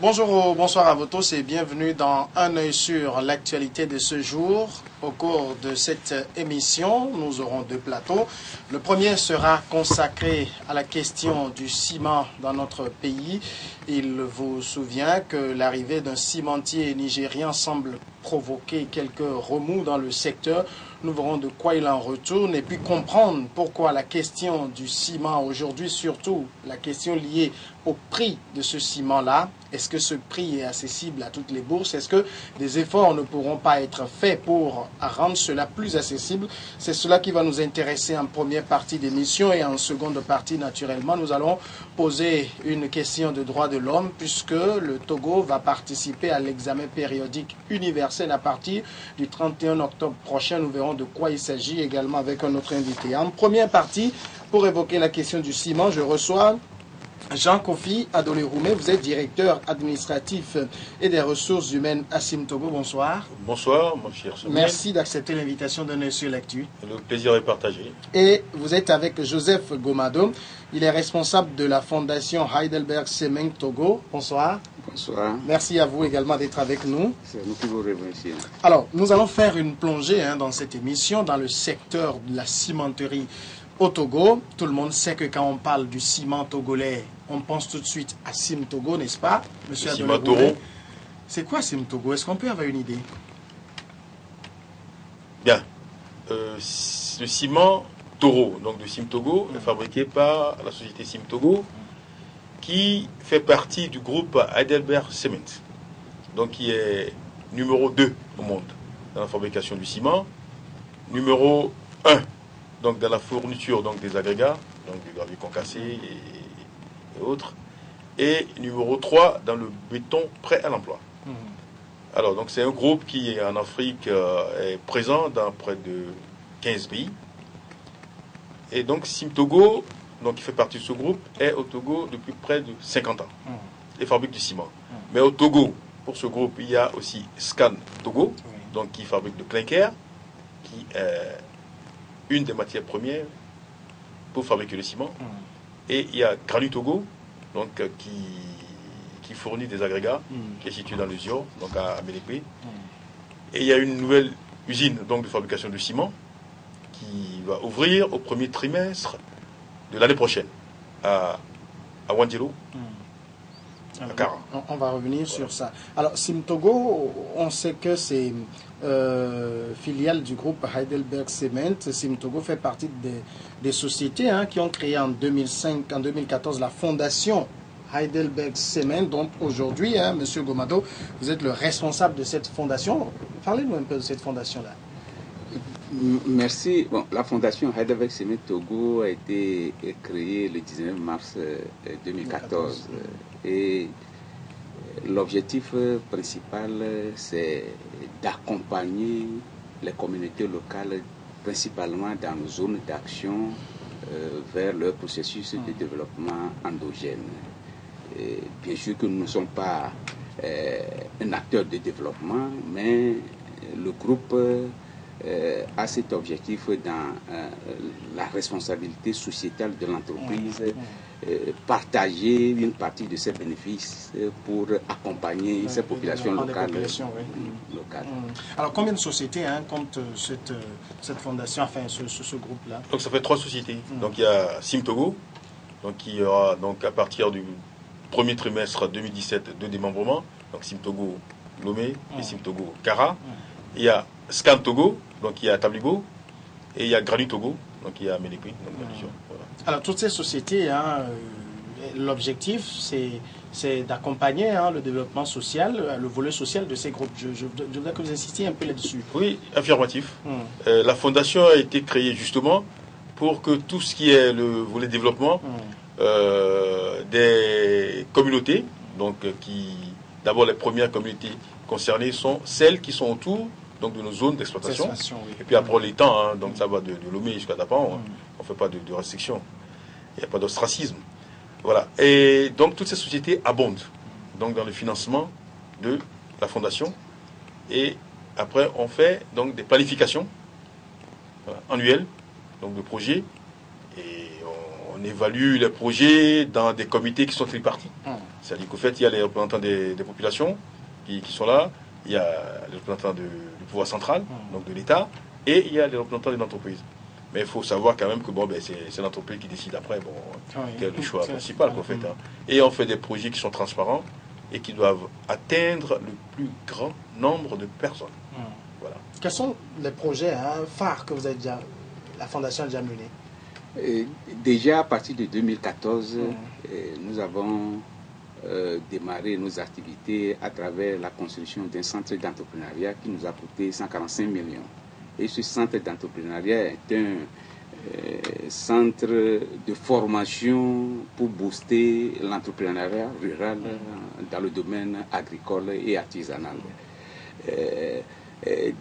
Bonjour, bonsoir à vous tous et bienvenue dans Un œil sur l'actualité de ce jour. Au cours de cette émission, nous aurons deux plateaux. Le premier sera consacré à la question du ciment dans notre pays. Il vous souvient que l'arrivée d'un cimentier nigérien semble provoquer quelques remous dans le secteur. Nous verrons de quoi il en retourne et puis comprendre pourquoi la question du ciment aujourd'hui, surtout la question liée au prix de ce ciment-là, est-ce que ce prix est accessible à toutes les bourses? Est-ce que des efforts ne pourront pas être faits pour rendre cela plus accessible? C'est cela qui va nous intéresser en première partie d'émission et en seconde partie, naturellement, nous allons poser une question de droits de l'homme puisque le Togo va participer à l'examen périodique universel à partir du 31 octobre prochain. Nous verrons de quoi il s'agit également avec un autre invité. En première partie, pour évoquer la question du ciment, je reçois Jean-Kofi Adolé-Roumé, vous êtes directeur administratif et des ressources humaines à Sim Togo. Bonsoir. Bonsoir, mon cher Samuel. Merci d'accepter l'invitation d'un œil sur l'actu. Le plaisir est partagé. Et vous êtes avec Joseph Gomado. Il est responsable de la fondation Heidelberg Semeng Togo. Bonsoir. Bonsoir. Merci à vous également d'être avec nous. C'est nous qui vous remercions. Alors, nous allons faire une plongée dans cette émission dans le secteur de la cimenterie au Togo. Tout le monde sait que quand on parle du ciment togolais, on pense tout de suite à Sim Togo, n'est-ce pas, monsieur Adolé? C'est quoi Sim Togo? Est-ce qu'on peut avoir une idée? Bien. Le ciment Toro, donc de Sim Togo, est fabriqué par la société Sim Togo, qui fait partie du groupe Heidelberg Cement, donc qui est numéro 2 au monde dans la fabrication du ciment, numéro 1 donc dans la fourniture donc des agrégats, donc du gravier concassé et autres, et numéro 3 dans le béton prêt à l'emploi. Alors donc c'est un groupe qui en Afrique est présent dans près de 15 pays. Et donc Sim Togo, donc qui fait partie de ce groupe, est au Togo depuis près de 50 ans et fabrique du ciment. Mais au Togo, pour ce groupe, il y a aussi Scan Togo, donc qui fabrique le clinker, qui est une des matières premières pour fabriquer le ciment. Et il y a Granu Togo, donc qui fournit des agrégats, qui est situé dans le Zio, donc à Mélépé. Et il y a une nouvelle usine donc de fabrication de ciment qui va ouvrir au premier trimestre de l'année prochaine à Wandjelo. On va revenir sur ça. Alors, Sim Togo, on sait que c'est filiale du groupe Heidelberg Cement. Sim Togo fait partie des sociétés qui ont créé en 2005, en 2014 la fondation Heidelberg Cement. Donc aujourd'hui, Monsieur Gomado, vous êtes le responsable de cette fondation. Parlez-nous un peu de cette fondation-là. Merci. Bon, la fondation Heidelberg Cement Togo a été créée le 19 mars 2014. Et l'objectif principal, c'est d'accompagner les communautés locales, principalement dans nos zones d'action, vers leur processus de développement endogène. Et bien sûr que nous ne sommes pas un acteur de développement, mais le groupe a cet objectif dans la responsabilité sociétale de l'entreprise, partager une partie de ses bénéfices pour accompagner ces populations locales. Alors combien de sociétés compte cette fondation, enfin ce groupe-là? Donc ça fait 3 sociétés. Donc il y a Sim Togo, donc qui aura donc à partir du premier trimestre 2017 2 démembrements, donc Sim Togo Lomé et Sim Togo Kara. Il y a Scan Togo, donc il y a Tablibo, et il y a Granu Togo, donc il y a Mélépé. Voilà. Alors toutes ces sociétés, l'objectif c'est d'accompagner le développement social, le volet social de ces groupes. Je voudrais que vous insistiez un peu là-dessus. Oui, affirmatif. La fondation a été créée justement pour que tout ce qui est le volet développement des communautés, donc d'abord les premières communautés concernées sont celles qui sont autour donc de nos zones d'exploitation. Et puis après les temps, donc ça va de Lomé jusqu'à Dapan, on ne fait pas de restriction. Il n'y a pas d'ostracisme. Voilà. Et donc toutes ces sociétés abondent donc dans le financement de la fondation Et après, on fait donc des planifications annuelles, donc de projets. Et on évalue les projets dans des comités qui sont tripartis. C'est-à-dire qu'au fait, il y a les représentants des populations qui sont là, il y a les représentants du pouvoir central, donc de l'État, et il y a les représentants de l'entreprise. Mais il faut savoir quand même que bon, ben, c'est l'entreprise qui décide après quel est le choix principal qu'en fait. Et on fait des projets qui sont transparents et qui doivent atteindre le plus grand nombre de personnes. Voilà. Quels sont les projets phares que vous avez déjà, la Fondation a déjà menés? Déjà à partir de 2014, nous avons démarré nos activités à travers la construction d'un centre d'entrepreneuriat qui nous a coûté 145 millions. Et ce centre d'entrepreneuriat est un centre de formation pour booster l'entrepreneuriat rural dans le domaine agricole et artisanal.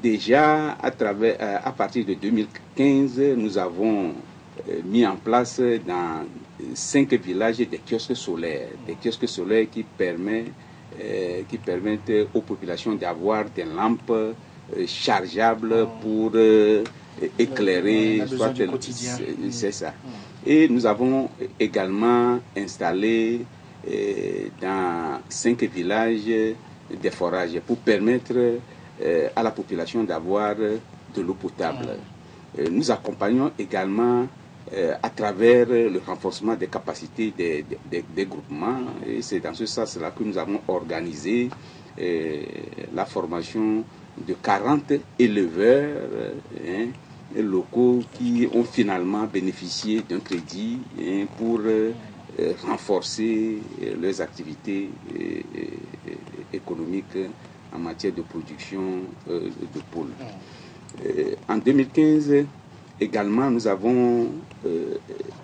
Déjà, à partir de 2015, nous avons mis en place dans 5 villages des kiosques solaires qui permettent aux populations d'avoir des lampes chargeables pour éclairer le quotidien. C'est ça. Et nous avons également installé dans 5 villages des forages pour permettre à la population d'avoir de l'eau potable. Nous accompagnons également à travers le renforcement des capacités des groupements. Et c'est dans ce sens-là que nous avons organisé la formation de 40 éleveurs locaux qui ont finalement bénéficié d'un crédit pour renforcer leurs activités économiques en matière de production de poules. En 2015, également, nous avons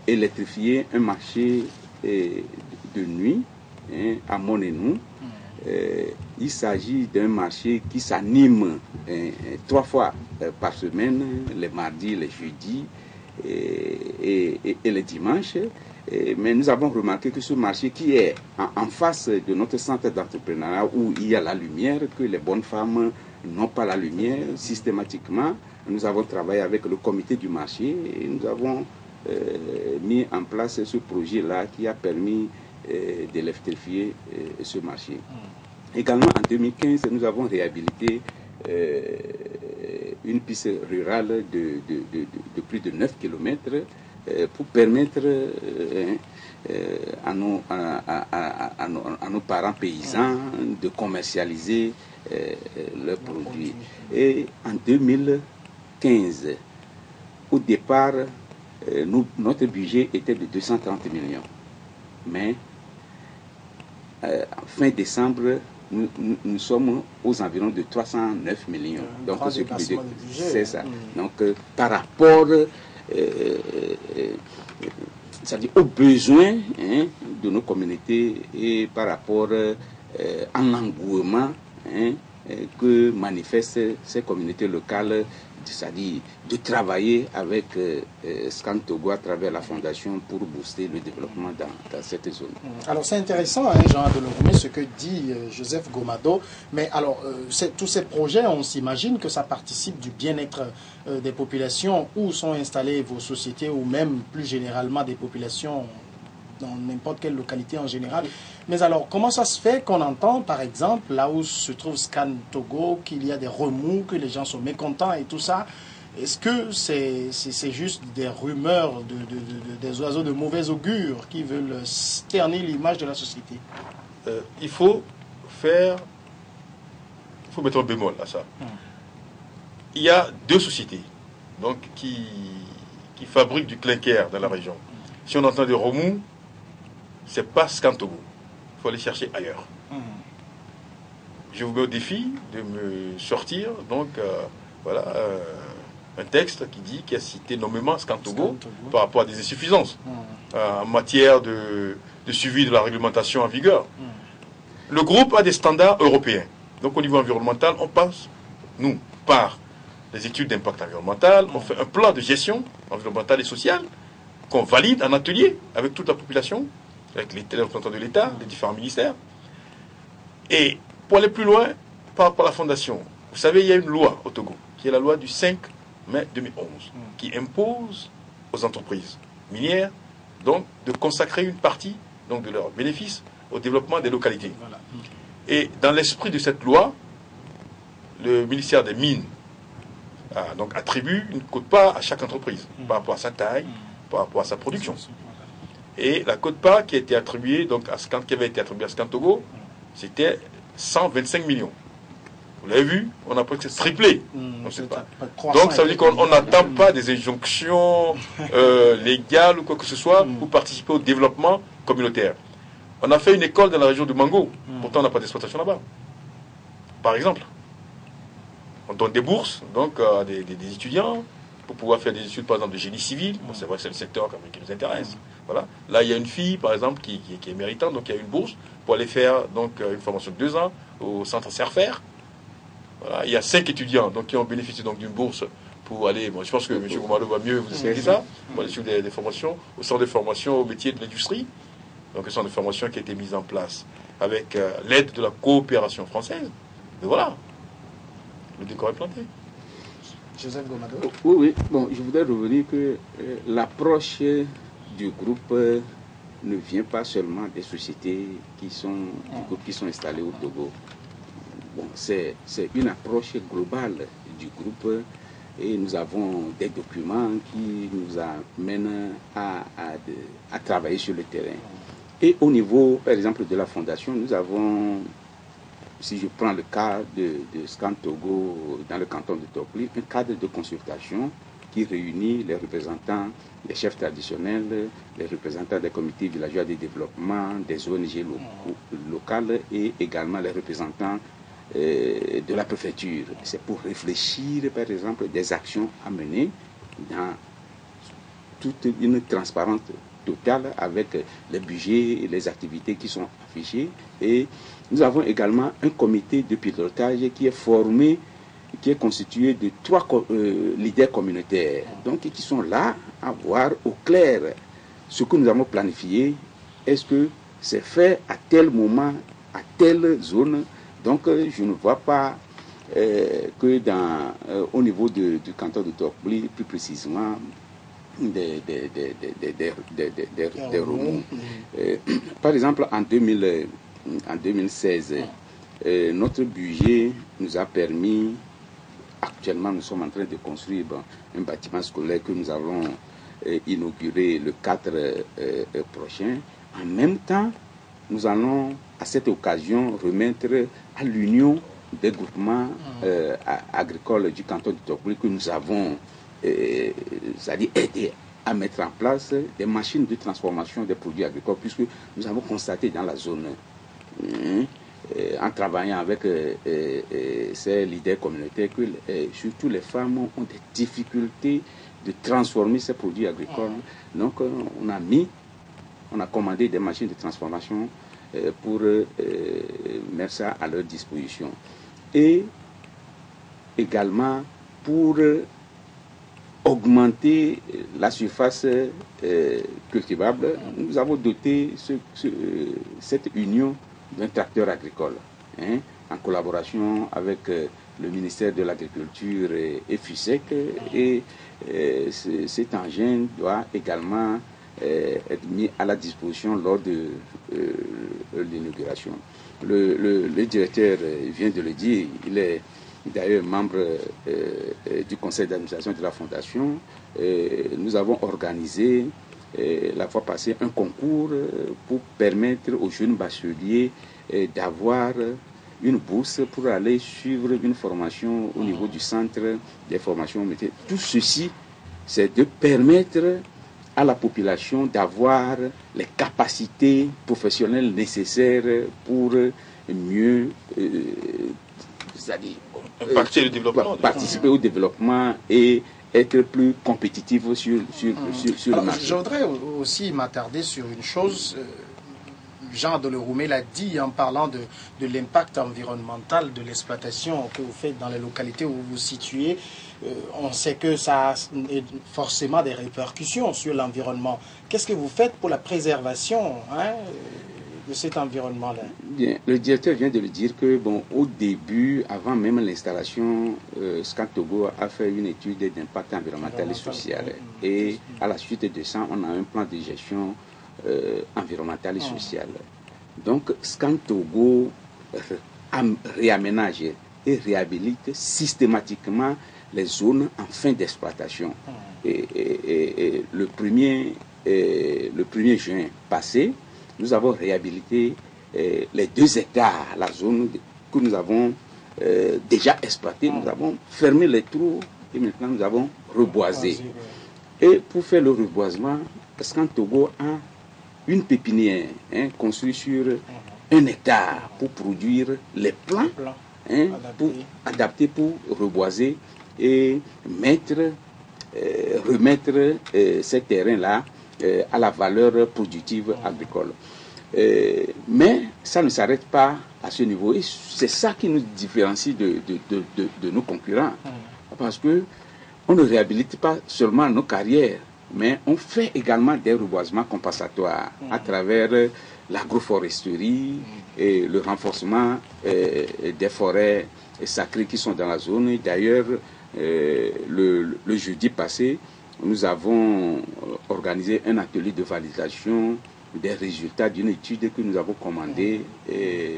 électrifié un marché de nuit à Monénou. Il s'agit d'un marché qui s'anime 3 fois par semaine, les mardis, les jeudis et les dimanches. Mais nous avons remarqué que ce marché qui est en face de notre centre d'entrepreneuriat où il y a la lumière, que les bonnes femmes n'ont pas la lumière systématiquement, nous avons travaillé avec le comité du marché et nous avons mis en place ce projet-là qui a permis d'électrifier ce marché. Également en 2015, nous avons réhabilité une piste rurale de plus de 9 km pour permettre à nos parents paysans de commercialiser leurs produits. Et en 2015, au départ, notre budget était de 230 millions. Mais fin décembre, nous sommes aux environs de 309 millions. Donc, c'est ça. Donc, par rapport c'est-à-dire aux besoins de nos communautés et par rapport à l'engouement que manifestent ces communautés locales, c'est-à-dire de travailler avec Scan Togo à travers la fondation pour booster le développement dans cette zone. Alors c'est intéressant, Jean Adelorumé, ce que dit Joseph Gomado, mais alors tous ces projets, on s'imagine que ça participe du bien-être des populations où sont installées vos sociétés ou même plus généralement des populations dans n'importe quelle localité en général. Mais alors, comment ça se fait qu'on entend, par exemple, là où se trouve Scan Togo, qu'il y a des remous, que les gens sont mécontents et tout ça? Est-ce que c'est juste des rumeurs des oiseaux de mauvais augure qui veulent ternir l'image de la société? Il faut mettre un bémol à ça. Il y a 2 sociétés donc, qui fabriquent du clinker dans la région. Si on entend des remous, c'est pas Scan Togo. Il faut aller chercher ailleurs. Je vous mets au défi de me sortir donc un texte qui a cité nommément Scan Togo par rapport à des insuffisances en matière de suivi de la réglementation en vigueur. Le groupe a des standards européens. Donc au niveau environnemental, on passe, nous, par les études d'impact environnemental, on fait un plan de gestion environnementale et sociale qu'on valide en atelier avec toute la population, avec les représentants de l'État, les différents ministères. Et pour aller plus loin, par rapport à la Fondation, Vous savez, il y a une loi au Togo, qui est la loi du 5 mai 2011, qui impose aux entreprises minières donc, de consacrer une partie donc, de leurs bénéfices au développement des localités. Voilà. Et dans l'esprit de cette loi, le ministère des Mines donc, attribue une quote-part à chaque entreprise, par rapport à sa taille, par rapport à sa production. Et la quote-part qui a été attribuée, donc, qui avait été attribuée à Scan Togo, c'était 125 millions. Vous l'avez vu, on a presque triplé. Donc ça veut dire qu'on n'attend pas des injonctions légales ou quoi que ce soit pour participer au développement communautaire. On a fait une école dans la région de Mango, pourtant on n'a pas d'exploitation là-bas. Par exemple, on donne des bourses donc, à des étudiants pour pouvoir faire des études, par exemple, de génie civil. Bon, c'est vrai que c'est le secteur quand même qui nous intéresse. Voilà. Là, il y a une fille, par exemple, qui est méritante, donc il y a une bourse pour aller faire donc, une formation de 2 ans au centre Serfer. Voilà. Il y a 5 étudiants donc, qui ont bénéficié d'une bourse pour aller, bon, je pense que M. Goumalo va mieux vous expliquer ça, pour aller suivre des formations au centre de formation au métier de l'industrie. Donc, un centre de formation qui a été mis en place avec l'aide de la coopération française. Et voilà, le décor est planté. Joseph Goumalo. Oui, oui. Bon, je voudrais revenir que l'approche du groupe ne vient pas seulement des sociétés qui sont, du groupe qui sont installées au Togo. Bon, c'est une approche globale du groupe et nous avons des documents qui nous amènent à travailler sur le terrain. Et au niveau, par exemple, de la fondation, nous avons, si je prends le cas de Scan Togo dans le canton de Tokli, un cadre de consultation qui réunit les représentants des chefs traditionnels, les représentants des comités villageois de développement, des ONG locales et également les représentants de la préfecture. C'est pour réfléchir, par exemple, des actions à mener dans toute une transparence totale avec les budgets et les activités qui sont affichées. Et nous avons également un comité de pilotage qui est formé, qui est constitué de 3 leaders communautaires, donc qui sont là à voir au clair ce que nous avons planifié. Est-ce que c'est fait à tel moment, à telle zone? Donc je ne vois pas que au niveau du canton de Tokli, plus précisément, des remous. Par exemple, en 2016, notre budget nous a permis, actuellement nous sommes en train de construire un bâtiment scolaire que nous allons inaugurer le 4 prochain. En même temps, nous allons à cette occasion remettre à l'Union des groupements agricoles du canton de Tokli que nous avons c'est-à-dire aider à mettre en place des machines de transformation des produits agricoles, puisque nous avons constaté dans la zone, en travaillant avec ces leaders communautaires, que surtout les femmes ont des difficultés de transformer ces produits agricoles. Donc on a commandé des machines de transformation pour mettre ça à leur disposition. Et également pour augmenter la surface cultivable, nous avons doté cette union d'un tracteur agricole, en collaboration avec le ministère de l'Agriculture et FUSEC, et cet engin doit également être mis à la disposition lors de l'inauguration. Le directeur vient de le dire, il est d'ailleurs membre du conseil d'administration de la fondation. Nous avons organisé la fois passée un concours pour permettre aux jeunes bacheliers d'avoir une bourse pour aller suivre une formation au niveau du centre des formations métiers. Tout ceci, c'est de permettre à la population d'avoir les capacités professionnelles nécessaires pour mieux c'est-à-dire participer au développement et être plus compétitif sur le marché. Je voudrais aussi m'attarder sur une chose. Jean Deleroumé l'a dit en parlant de l'impact environnemental de l'exploitation que vous faites dans les localités où vous vous situez. On sait que ça a forcément des répercussions sur l'environnement. Qu'est-ce que vous faites pour la préservation cet environnement-là? Bien, le directeur vient de le dire que, bon, au début, avant même l'installation, Scan Togo a fait une étude d'impact environnemental et social. Et à la suite de ça, on a un plan de gestion environnementale et sociale. Donc, Scan Togo réaménage et réhabilite systématiquement les zones en fin d'exploitation. Et le 1er juin passé, nous avons réhabilité les 2 hectares, la zone que nous avons déjà exploitée. Nous avons fermé les trous et maintenant nous avons reboisé. Et pour faire le reboisement, Scan Togo a une pépinière construite sur 1 hectare pour produire les plants adaptés pour reboiser et remettre ces terrains-là à la valeur productive agricole. Mais ça ne s'arrête pas à ce niveau. Et c'est ça qui nous différencie de nos concurrents. Parce que on ne réhabilite pas seulement nos carrières, mais on fait également des reboisements compensatoires à travers l'agroforesterie et le renforcement des forêts sacrées qui sont dans la zone. D'ailleurs, le jeudi passé, nous avons organisé un atelier de validation des résultats d'une étude que nous avons commandée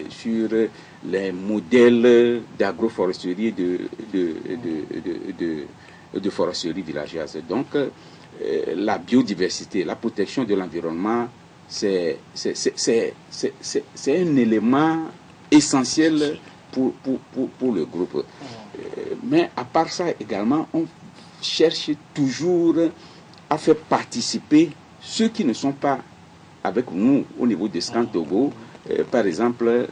sur les modèles d'agroforesterie de foresterie villageoise. Donc, la biodiversité, la protection de l'environnement, c'est un élément essentiel pour le groupe. Mais à part ça également, on cherche toujours à faire participer ceux qui ne sont pas avec nous au niveau de Scan Togo. Par exemple,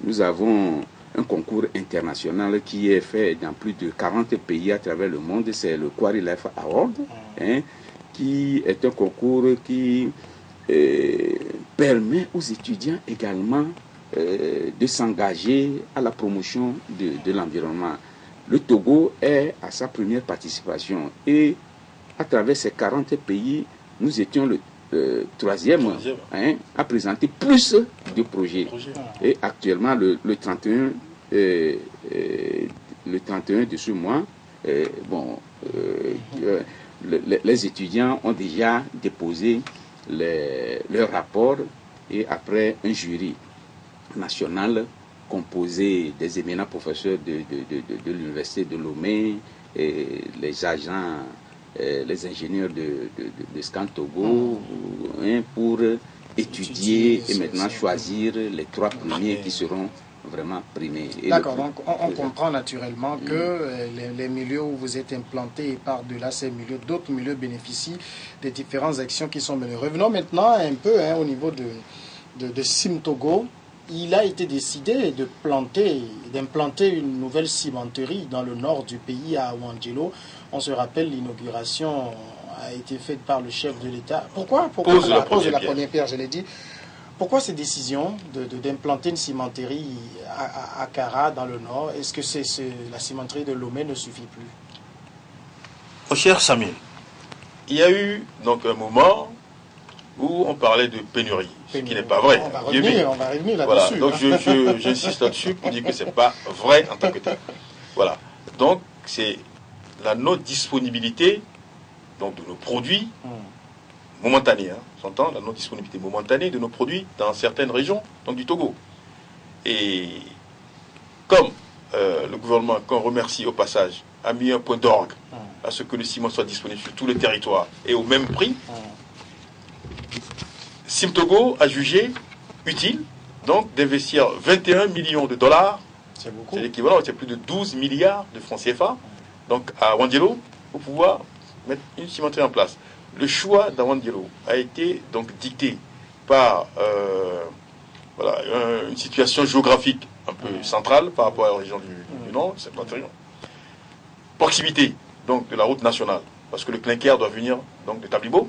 nous avons un concours international qui est fait dans plus de 40 pays à travers le monde. C'est le Quarry Life Award, qui est un concours qui permet aux étudiants également de s'engager à la promotion de l'environnement. Le Togo est à sa première participation et à travers ces 40 pays, nous étions le troisième à présenter plus de projets. Et actuellement, le 31 de ce mois, les étudiants ont déjà déposé leur rapport et après un jury national composé des éminents professeurs de l'université de Lomé, et les agents, les ingénieurs de Scan Togo, pour étudier et maintenant choisir les 3 premiers qui seront vraiment primés. D'accord, donc on comprend naturellement que les milieux où vous êtes implantés et par-delà ces milieux, d'autres milieux bénéficient des différentes actions qui sont menées. Revenons maintenant un peu au niveau de Sim Togo. Il a été décidé d'implanter une nouvelle cimenterie dans le nord du pays, à Ouandjelo. On se rappelle, l'inauguration a été faite par le chef de l'État. Pourquoi Pose la première pierre, je l'ai dit. Pourquoi cette décision d'implanter une cimenterie à Kara, dans le nord? Est-ce que la cimenterie de Lomé ne suffit plus? Mon cher Samuel, il y a eu donc un moment où on parlait de pénurie, ce qui n'est pas vrai. On va revenir là-dessus. Voilà, donc j'insiste là-dessus pour dire que ce n'est pas vrai en tant que tel. Voilà, donc c'est la non-disponibilité donc, de nos produits momentanés, j'entends, la non-disponibilité momentanée de nos produits dans certaines régions donc du Togo. Et comme le gouvernement, qu'on remercie au passage, a mis un point d'orgue à ce que le ciment soit disponible sur tout le territoire et au même prix, Sim Togo a jugé utile donc d'investir 21 millions de dollars, c'est l'équivalent, c'est plus de 12 milliards de francs CFA, donc à Ouandjelo, pour pouvoir mettre une cimenterie en place. Le choix d'Ouandjelo a été donc dicté par une situation géographique un peu centrale par rapport à la région du Nord, cette région. Proximité donc de la route nationale, parce que le clinker doit venir donc de Tablibo.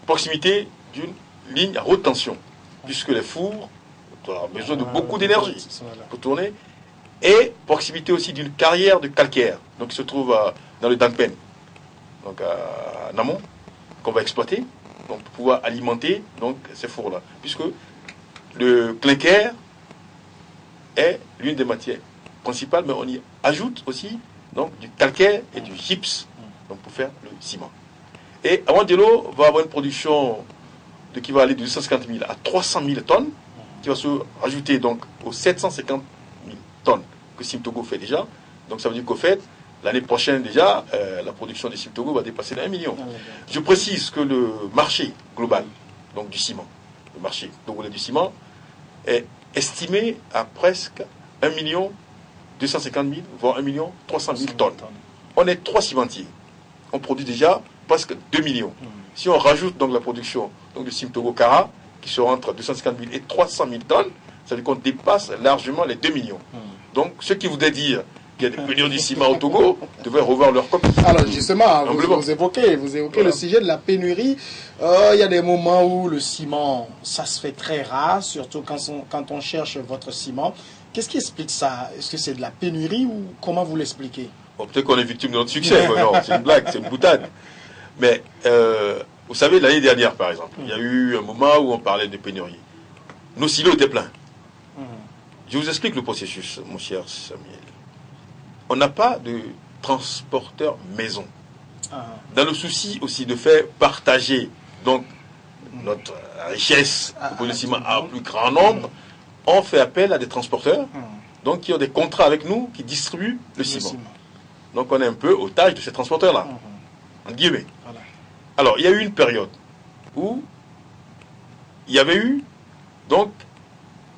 Proximité d'une ligne à haute tension, puisque les fours ont besoin de beaucoup d'énergie pour tourner, et proximité aussi d'une carrière de calcaire, donc qui se trouve dans le Dangpen, donc à Namon, qu'on va exploiter, donc, pour pouvoir alimenter donc, ces fours-là. Puisque le clinker est l'une des matières principales, mais on y ajoute aussi donc, du calcaire et du gypse donc, pour faire le ciment. Et Awandelo va avoir une production qui va aller de 250 000 à 300 000 tonnes, qui va se rajouter donc aux 750 000 tonnes que Simtogo fait déjà. Donc ça veut dire qu'au fait, l'année prochaine déjà, la production de Simtogo va dépasser les 1 million. Je précise que le marché global donc du ciment, le marché togolais du ciment, est estimé à presque 1 250 000, voire 1 300 000 tonnes. On est 3 cimentiers. On produit déjà presque 2 millions. Si on rajoute donc la production donc, du Simtogo Kara, qui sera entre 250 000 et 300 000 tonnes, ça veut dire qu'on dépasse largement les 2 millions. Donc, ceux qui voudraient dire qu'il y a des pénuries du ciment au Togo devraient revoir leur copie. Alors, justement, vous évoquez voilà. Le sujet de la pénurie. Il y a des moments où le ciment, ça se fait très rare, surtout quand on cherche votre ciment. Qu'est-ce qui explique ça? Est-ce que c'est de la pénurie ou comment vous l'expliquez? Bon, peut-être qu'on est victime de notre succès. Non, c'est une blague, c'est une boutade. Mais, vous savez, l'année dernière, par exemple, il y a eu un moment où on parlait de pénurie. Nos silos étaient pleins. Je vous explique le processus, mon cher Samuel. On n'a pas de transporteur maison. Dans le souci aussi de faire partager donc, notre richesse pour le ciment à un plus grand nombre, on fait appel à des transporteurs donc, qui ont des contrats avec nous, qui distribuent le ciment. Donc on est un peu otage de ces transporteurs-là, en guillemets. Voilà. Alors, il y a eu une période où il y avait eu donc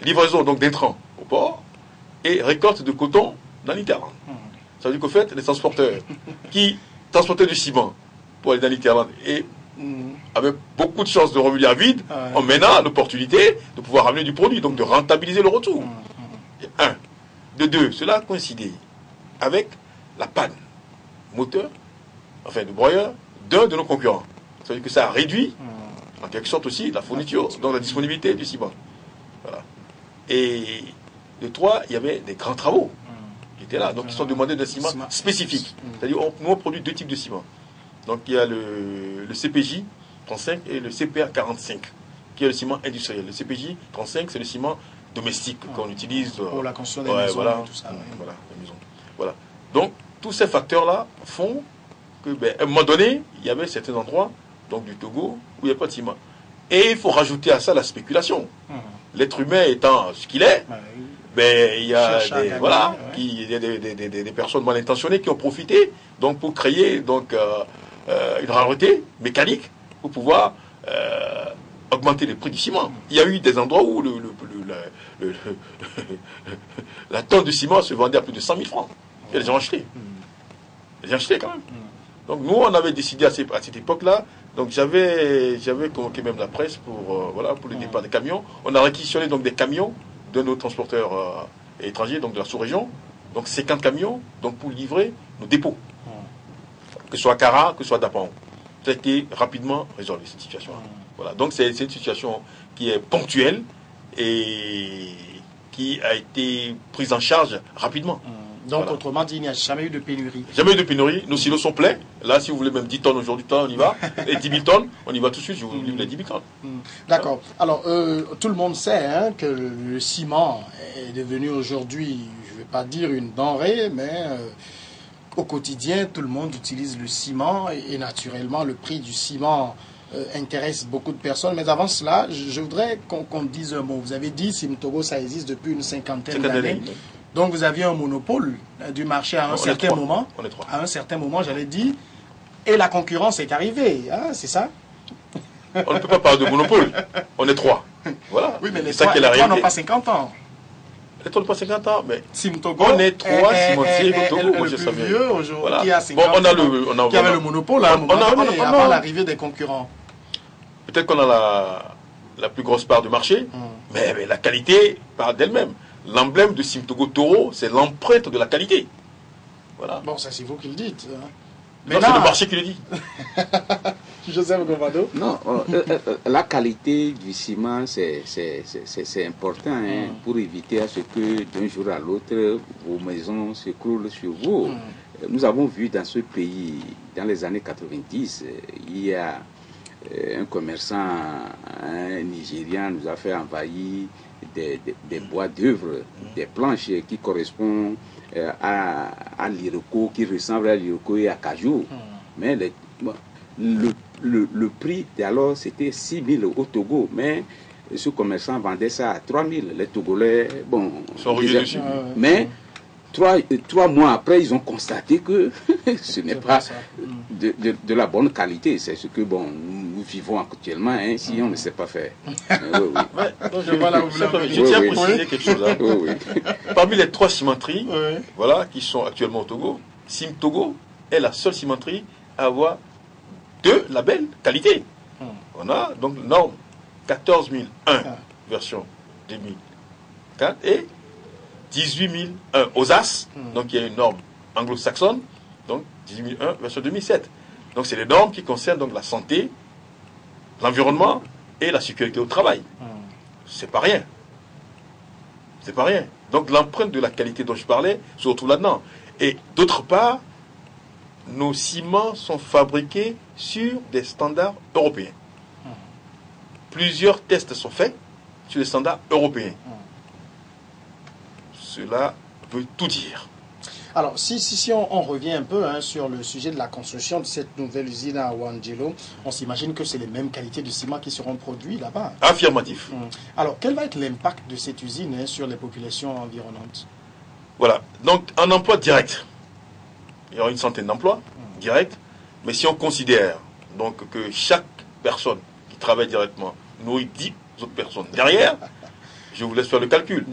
livraison d'intrants au port et récolte de coton dans l'Interland. Ça veut dire qu'au fait, les transporteurs qui transportaient du ciment pour aller dans l'Interland et avaient beaucoup de chances de revenir à vide, ont maintenant l'opportunité de pouvoir ramener du produit, donc de rentabiliser le retour. Un. De deux, cela a coïncidé avec la panne moteur, enfin de broyeur, d'un de nos concurrents. Ça veut dire que ça a réduit, en quelque sorte aussi, la fourniture, donc la disponibilité du ciment. Voilà. Et de trois, il y avait des grands travaux qui étaient là, donc ils sont demandés d'un ciment spécifique. C'est-à-dire nous on produit deux types de ciment. Donc il y a le CPJ 35 et le CPA 45, qui est le ciment industriel. Le CPJ 35, c'est le ciment domestique qu'on utilise pour la construction des maisons voilà, et tout ça. Voilà, les maisons. Voilà. Donc tous ces facteurs-là font que, à un moment donné, il y avait certains endroits donc du Togo où il n'y a pas de ciment. Et il faut rajouter à ça la spéculation. L'être humain étant ce qu'il est, il y a des personnes mal intentionnées qui ont profité donc, pour créer donc, une rareté mécanique pour pouvoir augmenter les prix du ciment. Il y a eu des endroits où la tonne de ciment se vendait à plus de 100 000 francs. Et les gens achetaient. Les gens achetaient quand même. Donc nous, on avait décidé à cette époque-là, donc j'avais convoqué même la presse pour le départ des camions. On a réquisitionné donc des camions de nos transporteurs étrangers, donc de la sous-région, donc 50 camions donc pour livrer nos dépôts, que ce soit à Kara, que ce soit à Dapan. Ça a été rapidement résolu, cette situation. Voilà. Donc c'est une situation qui est ponctuelle et qui a été prise en charge rapidement. Donc, autrement dit, il n'y a jamais eu de pénurie. Jamais eu de pénurie. Nos silos sont pleins. Là, si vous voulez même 10 tonnes aujourd'hui, on y va. Et 10 000 tonnes, on y va tout de suite. Je vous livre les 10 000 tonnes. D'accord. Alors, tout le monde sait que le ciment est devenu aujourd'hui, je ne vais pas dire une denrée, mais au quotidien, tout le monde utilise le ciment. Et naturellement, le prix du ciment intéresse beaucoup de personnes. Mais avant cela, je voudrais qu'on dise un mot. Vous avez dit, Simtogo, ça existe depuis une cinquantaine d'années. Donc vous aviez un monopole du marché à un certain moment. On est trois. À un certain moment, j'allais dire, et la concurrence est arrivée, hein, c'est ça? On ne peut pas parler de monopole. On est trois. Voilà. Oui, mais les trois n'ont pas 50 ans. Les trois n'ont pas 50 ans, mais Simtogo on est trois cimentiers au Togo. Le plus vieux aujourd'hui qui a 50 ans, qui avait le monopole à un moment donné, avant l'arrivée des concurrents. Peut-être qu'on a la plus grosse part du marché, mais la qualité parle d'elle-même. L'emblème de Simtogo Toro, c'est l'empreinte de la qualité. Voilà. Bon, ça c'est vous qui le dites. Mais c'est le marché qui le dit. Joseph Govado. Non, la qualité du ciment, c'est important pour éviter à ce que d'un jour à l'autre, vos maisons s'écroulent sur vous. Nous avons vu dans ce pays, dans les années 90, il y a un commerçant nigérian nous a fait envahir des bois d'œuvre, des planches qui correspondent à l'Iroko, qui ressemblent à l'Iroko et à Kajou. Mais le prix alors c'était 6 000 au Togo, mais ce commerçant vendait ça à 3 000. Les Togolais, bon, mais 3 mois après, ils ont constaté que ce n'est pas de la bonne qualité. C'est ce que nous vivons actuellement, hein, si on ne sait pas faire. Je tiens à préciser quelque chose. Hein. Parmi les 3 cimenteries qui sont actuellement au Togo, Sim Togo est la seule cimenterie à avoir 2 labels qualité. On a donc norme 14001 version 2004 et 18001 OSAS, donc il y a une norme anglo-saxonne, donc 18001 version 2007. Donc c'est les normes qui concernent donc la santé, l'environnement et la sécurité au travail. C'est pas rien. C'est pas rien. Donc l'empreinte de la qualité dont je parlais se retrouve là-dedans. Et d'autre part, nos ciments sont fabriqués sur des standards européens. Plusieurs tests sont faits sur les standards européens. Cela veut tout dire. Alors, si on revient un peu sur le sujet de la construction de cette nouvelle usine à Wandjilo, on s'imagine que c'est les mêmes qualités de ciment qui seront produits là-bas. Affirmatif. Alors, quel va être l'impact de cette usine sur les populations environnantes? Voilà. Donc, un emploi direct. Il y aura une centaine d'emplois directs. Mais si on considère donc que chaque personne qui travaille directement nourrit 10 autres personnes derrière, je vous laisse faire le calcul.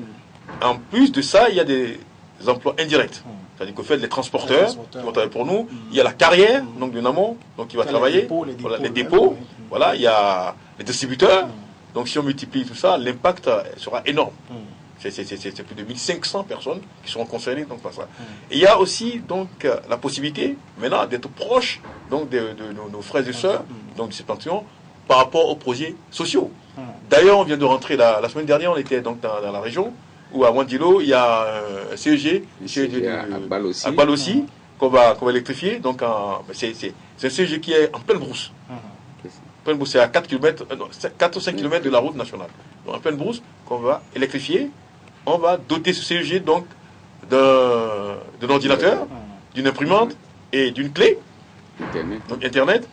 En plus de ça, il y a des emplois indirects. C'est-à-dire qu'au fait, les transporteurs qui vont travailler pour nous, il y a la carrière, donc de Namon, donc qui va travailler, les dépôts, voilà, il y a les distributeurs. Donc si on multiplie tout ça, l'impact sera énorme. C'est plus de 1500 personnes qui seront concernées donc, par ça. Et il y a aussi donc la possibilité maintenant d'être proche donc, de nos frères et sœurs donc, du septentrion par rapport aux projets sociaux. D'ailleurs, on vient de rentrer la semaine dernière, on était donc dans la région où à Wandjilo, il y a un CEG, à Balossi, qu'on va électrifier. Donc, c'est un CEG qui est en pleine brousse. Pleine brousse, c'est à 4 ou 5 km de la route nationale. Donc, en pleine brousse, qu'on va électrifier. On va doter ce CEG donc d'un ordinateur, d'une imprimante et d'une clé. Donc, Internet.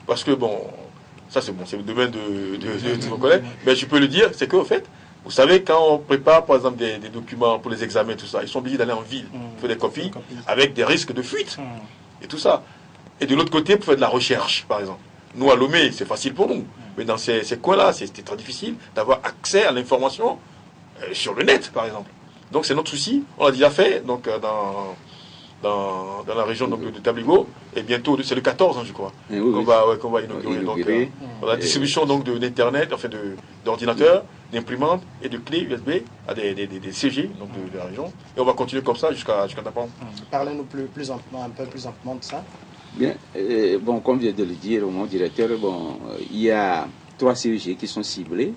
Parce que, ça c'est le domaine de vos collègues. Mais je peux le dire, c'est qu'en fait, vous savez, quand on prépare, par exemple, des documents pour les examens, tout ça, ils sont obligés d'aller en ville, faire des copies, avec des risques de fuite, et tout ça. Et de l'autre côté, pour faire de la recherche, par exemple. Nous, à Lomé, c'est facile pour nous. Mais dans ces coins-là, c'était très difficile d'avoir accès à l'information sur le net, par exemple. Donc, c'est notre souci. On l'a déjà fait, donc, dans la région donc, de Tabligo, et bientôt, c'est le 14, je crois, qu'on va inaugurer. Donc, la distribution donc, d'Internet, enfin, d'ordinateurs, d'imprimantes et de clés USB à des CG donc, de la région. Et on va continuer comme ça jusqu'à Tapan. Parlez-nous un peu plus amplement de ça. Bien, comme vient de le dire mon directeur, il y a 3 CEG qui sont ciblés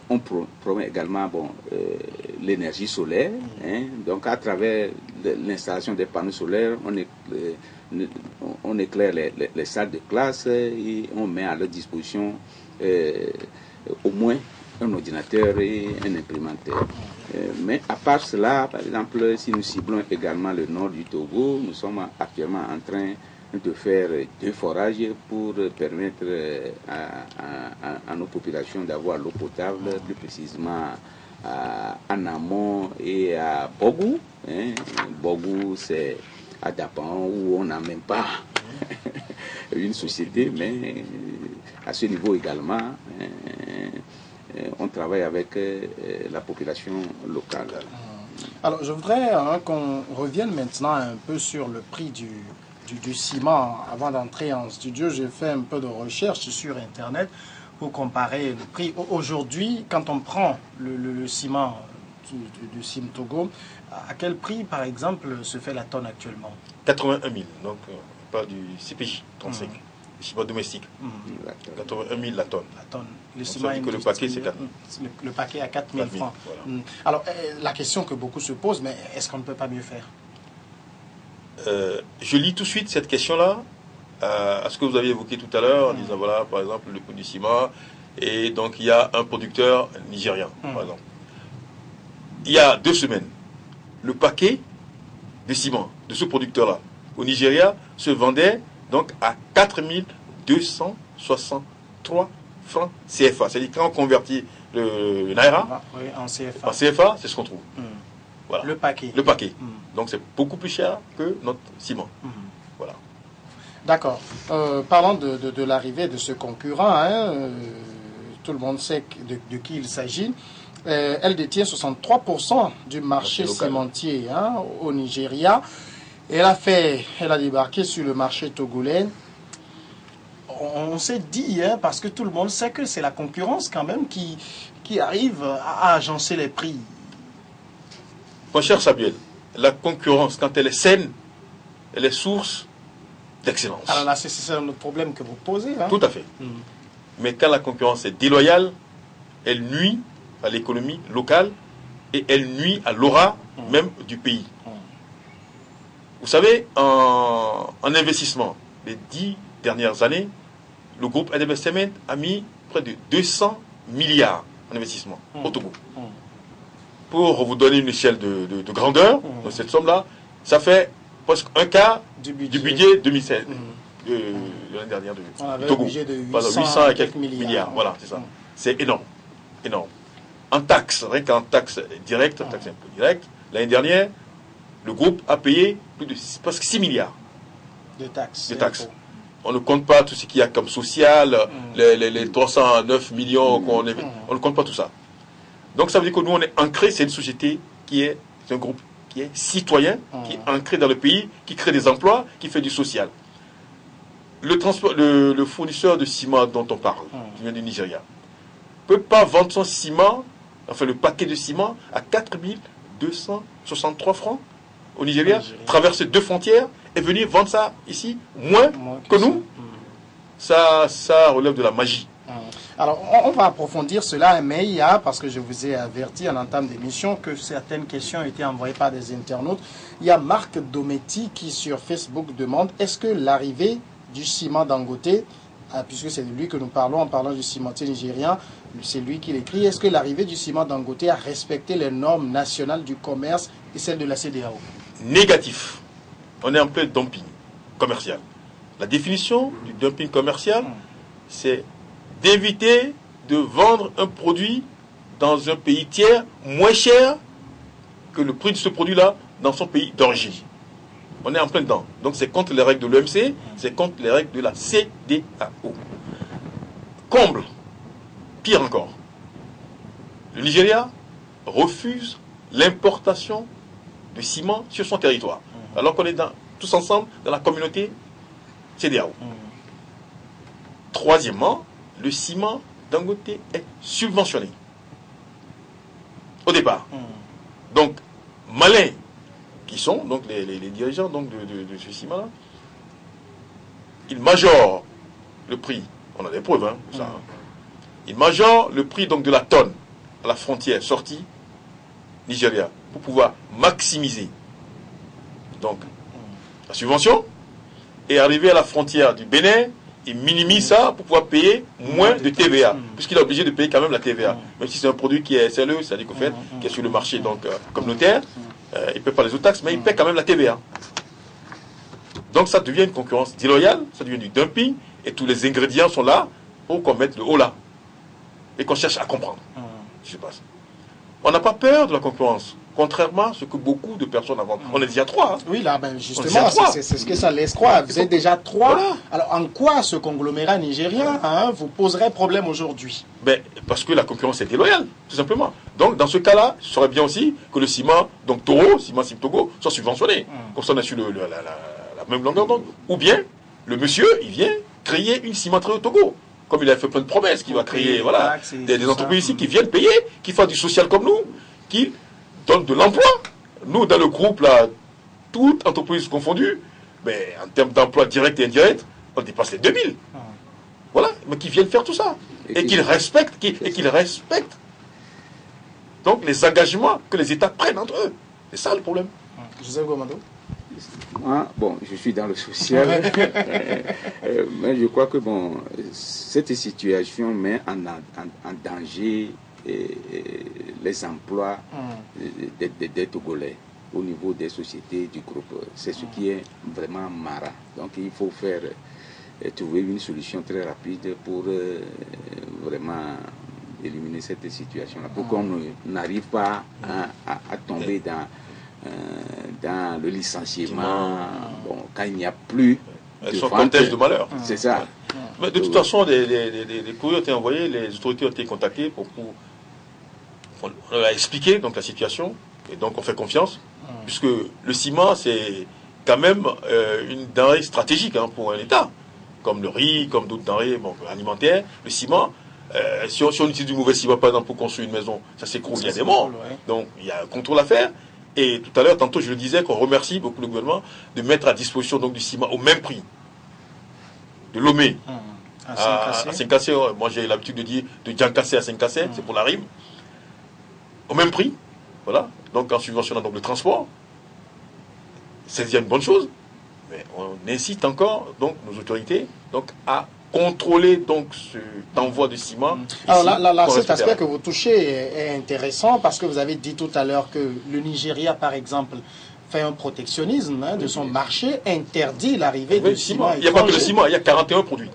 on promet également l'énergie solaire. Donc à travers l'installation des panneaux solaires, on éclaire les salles de classe et on met à leur disposition au moins un ordinateur et un imprimanteur. Mais à part cela, par exemple, si nous ciblons également le nord du Togo, nous sommes actuellement en train de faire 2 forages pour permettre à nos populations d'avoir l'eau potable, plus précisément à Namon et à Bogou. Bogou, c'est à Dapan où on n'a même pas une société, mais à ce niveau également, on travaille avec la population locale. Alors, je voudrais qu'on revienne maintenant un peu sur le prix du ciment. Avant d'entrer en studio, j'ai fait un peu de recherche sur Internet pour comparer le prix. Aujourd'hui, quand on prend le ciment du Sim Togo, à quel prix, par exemple, se fait la tonne actuellement? 81 000, donc on parle du CPJ 35, le ciment domestique. 81 000 la tonne. Le ciment que le paquet, c'est 4 000. Le paquet à 4 000 francs. Voilà. Alors, la question que beaucoup se posent, mais est-ce qu'on ne peut pas mieux faire? Je lis tout de suite cette question-là à ce que vous aviez évoqué tout à l'heure, en disant, voilà, par exemple, le coût du ciment, et donc il y a un producteur nigérien, par exemple. Il y a 2 semaines, le paquet de ciment de ce producteur-là au Nigeria se vendait donc à 4263 francs CFA. C'est-à-dire quand on convertit le Naira en CFA, c'est ce qu'on trouve. Voilà. Le paquet. Le paquet. Donc c'est beaucoup plus cher que notre ciment. Voilà. D'accord. Parlant de l'arrivée de ce concurrent, tout le monde sait de qui il s'agit. Elle détient 63% du marché cimentier au Nigeria. Elle a débarqué sur le marché togolais. On s'est dit, parce que tout le monde sait que c'est la concurrence quand même qui arrive à agencer les prix. Mon cher Samuel, la concurrence, quand elle est saine, elle est source d'excellence. Alors là, c'est un autre problème que vous posez. Tout à fait. Mais quand la concurrence est déloyale, elle nuit à l'économie locale et elle nuit à l'aura même du pays. Vous savez, en investissement, les 10 dernières années, le groupe Heidelberg Cement a mis près de 200 milliards en investissement au Togo. Pour vous donner une échelle de grandeur de cette somme-là, ça fait presque un quart du budget 2016 de l'année dernière du Togo. Budget de 800 et quelques milliards. Voilà, c'est ça. C'est énorme. Énorme. En taxes, rien qu'en taxes directes, taxes indirectes, l'année dernière, le groupe a payé plus de presque 6 milliards de taxes. On ne compte pas tout ce qu'il y a comme social, les 309 millions qu'on évite. On ne compte pas tout ça. Donc ça veut dire que nous, on est ancré, c'est une société c'est un groupe qui est citoyen, qui est ancré dans le pays, qui crée des emplois, qui fait du social. Le fournisseur de ciment dont on parle, qui vient du Nigeria, ne peut pas vendre son ciment, enfin le paquet de ciment, à 4263 francs au Nigeria, traverser 2 frontières et venir vendre ça ici moins que nous. Ça relève de la magie. Alors, on va approfondir cela, mais il y a, parce que je vous ai averti en entame d'émission que certaines questions ont été envoyées par des internautes. Il y a Marc Dometti qui, sur Facebook, demande est-ce que l'arrivée du ciment Dangote, puisque c'est de lui que nous parlons en parlant du cimentier nigérien, c'est lui qui l'écrit, est-ce que l'arrivée du ciment Dangote a respecté les normes nationales du commerce et celles de la CEDEAO? Négatif. On est en plein dumping commercial. La définition du dumping commercial, c'est d'éviter de vendre un produit dans un pays tiers moins cher que le prix de ce produit-là dans son pays d'origine. On est en plein dedans. Donc c'est contre les règles de l'OMC, c'est contre les règles de la CEDEAO. Comble, pire encore, le Nigeria refuse l'importation de ciment sur son territoire, alors qu'on est tous ensemble dans la communauté CEDEAO. Troisièmement, le ciment Dangote est subventionné au départ. Donc, malins qui sont donc les dirigeants donc, de ce ciment-là, ils majorent le prix. On a des preuves, de ça. Ils majorent le prix donc, de la tonne à la frontière sortie Nigeria pour pouvoir maximiser donc la subvention et arriver à la frontière du Bénin. Il minimise ça pour pouvoir payer moins de TVA, puisqu'il est obligé de payer quand même la TVA. Même si c'est un produit qui est SLE, c'est-à-dire qu'en fait, qui est sur le marché donc, communautaire, il ne paie pas les autres taxes, mais il paie quand même la TVA. Donc ça devient une concurrence déloyale, ça devient du dumping, et tous les ingrédients sont là pour qu'on mette le haut là, et qu'on cherche à comprendre ce qui se passe. On n'a pas peur de la concurrence. Contrairement à ce que beaucoup de personnes avant. On est déjà 3. Oui, là, justement, c'est ce que ça laisse croire. Vous êtes déjà 3. Voilà. Alors, en quoi ce conglomérat nigérien vous poserait problème aujourd'hui? Parce que la concurrence est déloyale, tout simplement. Donc, dans ce cas-là, il serait bien aussi que le ciment, donc Toro, ciment Togo, soit subventionné. Comme ça, on est sur la même longueur d'onde. Ou bien, le monsieur, il vient créer une cimenterie au Togo. Comme il a fait plein de promesses, qu'il va créer des entreprises ici qui viennent payer, qui font du social comme nous, qui donnent de l'emploi. Nous, dans le groupe, là, toutes entreprises confondues, en termes d'emploi direct et indirect, on dépasse les 2000. Voilà, mais qui viennent faire tout ça. Et qu'ils respectent, donc les engagements que les États prennent entre eux. C'est ça le problème. Joseph Gomando. Moi, bon, je suis dans le social, mais je crois que bon, cette situation met en danger les emplois des Togolais au niveau des sociétés du groupe. C'est ce qui est vraiment marrant. Donc il faut trouver une solution très rapide pour vraiment éliminer cette situation-là, pour qu'on n'arrive pas à tomber dans le licenciement, bon, quand il n'y a plus de son cortège de malheur. C'est ça. Mais de toute façon, les courriers ont été envoyés, les autorités ont été contactées on leur a expliqué donc, la situation, et donc on fait confiance, puisque le ciment, c'est quand même une denrée stratégique pour un État, comme le riz, comme d'autres denrées alimentaires. Le ciment, si on utilise du mauvais ciment, par exemple, pour construire une maison, ça s'écroule, il y a des morts. Donc il y a un contrôle à faire. Et tout à l'heure, tantôt, je le disais, qu'on remercie beaucoup le gouvernement de mettre à disposition donc, du ciment au même prix. De Lomé à Saint-Cassé. Moi, j'ai l'habitude de dire de Djancassé à Saint-Cassé, c'est pour la rime. Au même prix. Voilà. Donc, en subventionnant donc, le transport, c'est déjà une bonne chose. Mais on incite encore donc, nos autorités donc, à contrôler donc cet envoi de ciment. Alors là cet aspect que vous touchez est intéressant parce que vous avez dit tout à l'heure que le Nigeria, par exemple, fait un protectionnisme de son marché, interdit l'arrivée de ciment. Il n'y a pas que le ciment, il y a 41 produits.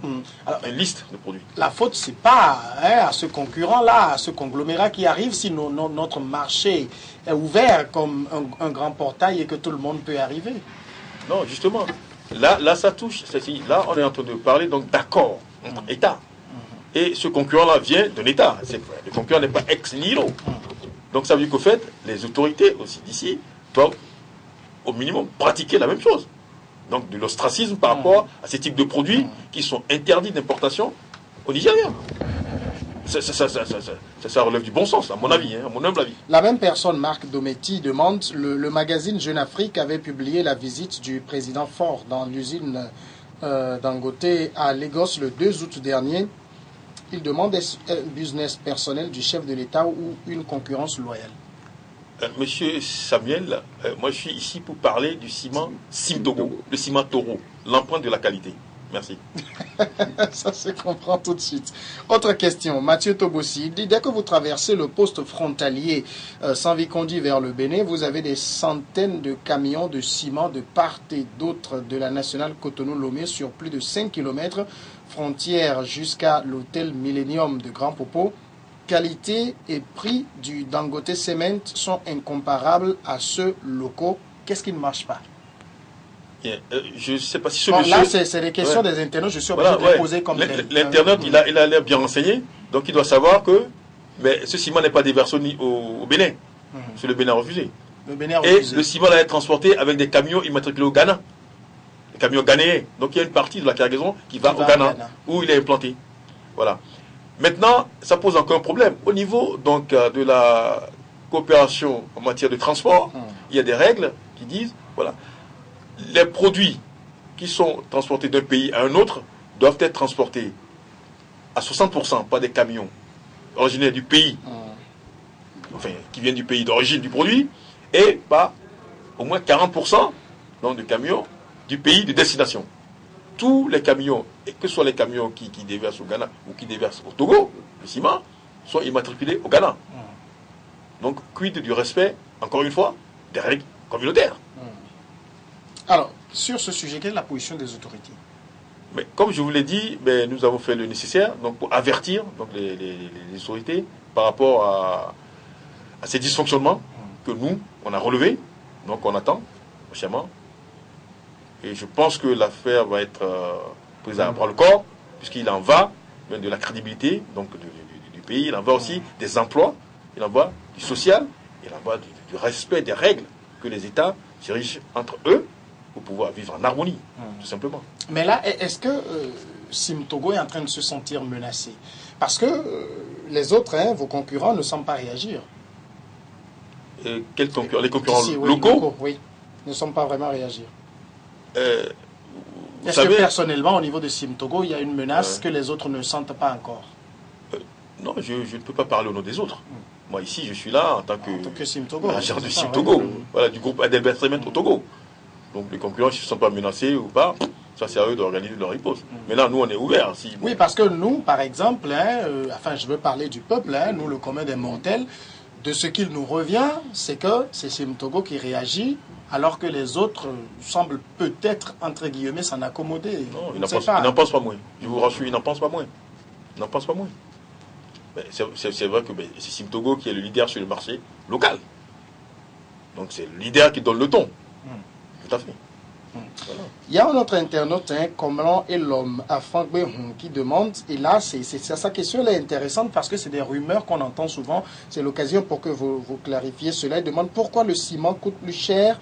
Alors, une liste de produits. La faute, c'est pas à ce concurrent-là, à ce conglomérat qui arrive si notre marché est ouvert comme un grand portail et que tout le monde peut arriver. Non, justement. Là, ça touche. Là, on est en train de parler donc d'accord entre États. Et ce concurrent-là vient d'un État. Le concurrent n'est pas ex nihilo. Donc ça veut dire qu'au fait, les autorités aussi d'ici doivent au minimum pratiquer la même chose. Donc de l'ostracisme par rapport à ces types de produits qui sont interdits d'importation au Nigeria. Ça relève du bon sens, à mon avis, à mon humble avis. La même personne, Marc Dometti, demande, le magazine Jeune Afrique avait publié la visite du président Faure dans l'usine Dangote à Lagos le 2 août dernier. Il demande est-ce un business personnel du chef de l'État ou une concurrence loyale? Monsieur Samuel, moi je suis ici pour parler du ciment Simtogo, le ciment Toro, l'empreinte de la qualité. Merci. Ça se comprend tout de suite. Autre question, Mathieu Tobossi dit, dès que vous traversez le poste frontalier Sanvikondi vers le Bénin, vous avez des centaines de camions de ciment de part et d'autre de la nationale Cotonou-Lomé sur plus de 5 km, frontière jusqu'à l'hôtel Millennium de Grand Popo. Qualité et prix du Dangote Cement sont incomparables à ceux locaux. Qu'est-ce qui ne marche pas? Je ne sais pas si ce bon, monsieur... Là, c'est les questions des internautes, je suis obligé de les poser comme l'internaute, il a l'air bien renseigné, donc il doit savoir que mais ce ciment n'est pas déversé au Bénin. C'est le Bénin refusé. Et le ciment va être transporté avec des camions immatriculés au Ghana. Des camions ghanéens. Donc il y a une partie de la cargaison qui va au Ghana, où il est implanté. Voilà. Maintenant, ça pose encore un problème. Au niveau donc, de la coopération en matière de transport, il y a des règles qui disent, voilà, les produits qui sont transportés d'un pays à un autre doivent être transportés à 60% par des camions originaires du pays, enfin, qui viennent du pays d'origine du produit, et par au moins 40% donc, de camions du pays de destination. Tous les camions, et que ce soit les camions qui déversent au Ghana ou qui déversent au Togo, le ciment, sont immatriculés au Ghana. Donc, quid du respect, encore une fois, des règles communautaires. Alors, sur ce sujet, quelle est la position des autorités? Mais comme je vous l'ai dit, nous avons fait le nécessaire donc, pour avertir donc, les autorités par rapport à ces dysfonctionnements que nous, on a relevés. Donc on attend, patiemment. Et je pense que l'affaire va être prise à bras le corps, puisqu'il en va de la crédibilité donc, du pays, il en va aussi des emplois, il en va du social, il en va du respect des règles que les États dirigent entre eux pour pouvoir vivre en harmonie, tout simplement. Mais là, est-ce que Simtogo est en train de se sentir menacé? Parce que les autres, vos concurrents, ne semblent pas réagir. Quels concurrents? Les concurrents ici, locaux? Oui, ne semblent pas vraiment réagir. Est-ce que personnellement, au niveau de Simtogo, il y a une menace que les autres ne sentent pas encore? Non, je ne peux pas parler au nom des autres. Moi, ici, je suis là en tant que Simtogo, agent de Simtogo, voilà, du groupe Adelbert Cement au Togo. Donc les concurrents, s'ils ne sont pas menacés ou pas, ça c'est à eux d'organiser leur riposte. Maintenant, nous, on est ouverts. Oui, parce que nous, par exemple, enfin, je veux parler du peuple, nous, le commun des mortels, de ce qu'il nous revient, c'est que c'est Sim Togo qui réagit, alors que les autres semblent peut-être, entre guillemets, s'en accommoder. Non, ils n'en pensent pas moins. Je vous rassure, ils n'en pensent pas moins. Ils n'en pensent pas moins. C'est vrai que c'est Sim Togo qui est le leader sur le marché local. Donc c'est le leader qui donne le ton. Tout à fait. Voilà. Il y a un autre internaute, comment est l'homme à Franck Behon, qui demande, et là, sa question elle est intéressante parce que c'est des rumeurs qu'on entend souvent. C'est l'occasion pour que vous clarifiez cela. Il demande pourquoi le ciment coûte plus cher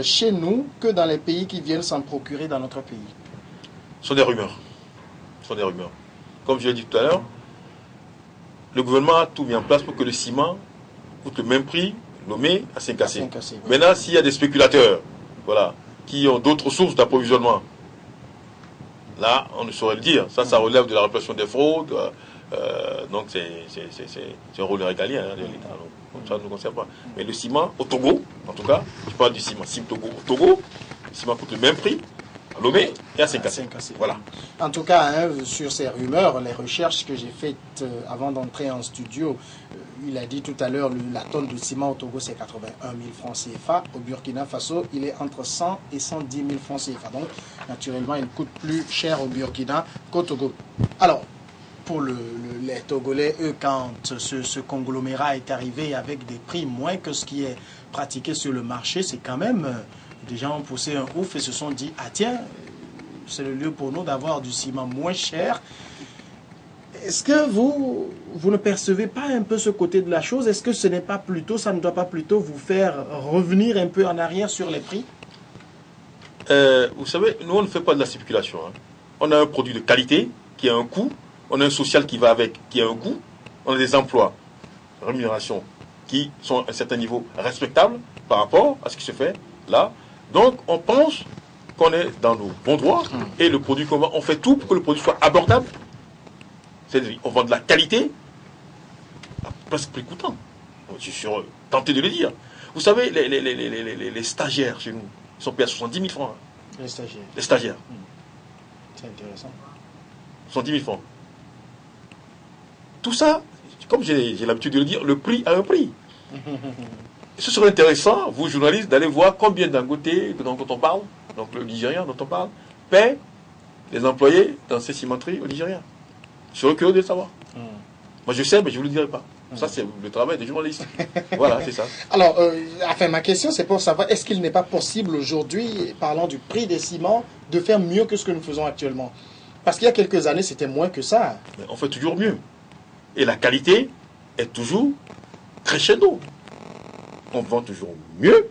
chez nous que dans les pays qui viennent s'en procurer dans notre pays. Ce sont des rumeurs. Ce sont des rumeurs. Comme je l'ai dit tout à l'heure, le gouvernement a tout mis en place pour que le ciment coûte le même prix, Lomé à Saint-Cassé. Oui. Maintenant, s'il y a des spéculateurs, voilà, qui ont d'autres sources d'approvisionnement, là, on ne saurait le dire. Ça relève de la répression des fraudes. Donc, c'est un rôle régalien de l'État. Donc, ça ne nous concerne pas. Mais le ciment, au Togo, en tout cas, je parle du ciment Sim Togo au Togo, le ciment coûte le même prix à Lomé et à Saint-Cassé. Voilà. En tout cas, sur ces rumeurs, les recherches que j'ai faites avant d'entrer en studio, il a dit tout à l'heure, la tonne de ciment au Togo, c'est 81 000 francs CFA. Au Burkina Faso, il est entre 100 et 110 000 francs CFA. Donc, naturellement, il coûte plus cher au Burkina qu'au Togo. Alors, pour les Togolais, eux, quand ce conglomérat est arrivé avec des prix moins que ce qui est pratiqué sur le marché, c'est quand même... des gens ont poussé un ouf et se sont dit, ah tiens, c'est le lieu pour nous d'avoir du ciment moins cher. Est-ce que vous ne percevez pas un peu ce côté de la chose? Est-ce que ce n'est pas plutôt, ça ne doit pas plutôt vous faire revenir un peu en arrière sur les prix? Vous savez, nous on ne fait pas de la spéculation. On a un produit de qualité qui a un coût, on a un social qui va avec, qui a un coût, on a des emplois, rémunérations qui sont à un certain niveau respectables par rapport à ce qui se fait là. Donc on pense qu'on est dans nos bons droits et le produit qu'on vend, on fait tout pour que le produit soit abordable. C'est-à-dire on vend de la qualité à presque prix coûtant. Je suis tenté de le dire. Vous savez, les stagiaires chez nous, ils sont payés à 70 000 francs. Les stagiaires. Les stagiaires. C'est intéressant. 70 000 francs. Tout ça, comme j'ai l'habitude de le dire, le prix a un prix. Ce serait intéressant, vous journalistes, d'aller voir combien Dangote, dont on parle, donc le Nigérien dont on parle, paie les employés dans ces cimenteries au Nigeria. Je serais curieux de le savoir. Moi je sais, mais je ne vous le dirai pas. Ça c'est le travail des journalistes. Voilà, c'est ça. Alors, enfin, ma question c'est pour savoir, est-ce qu'il n'est pas possible aujourd'hui, parlant du prix des ciments, de faire mieux que ce que nous faisons actuellement? Parce qu'il y a quelques années, c'était moins que ça. Mais on fait toujours mieux. Et la qualité est toujours crescendo. On vend toujours mieux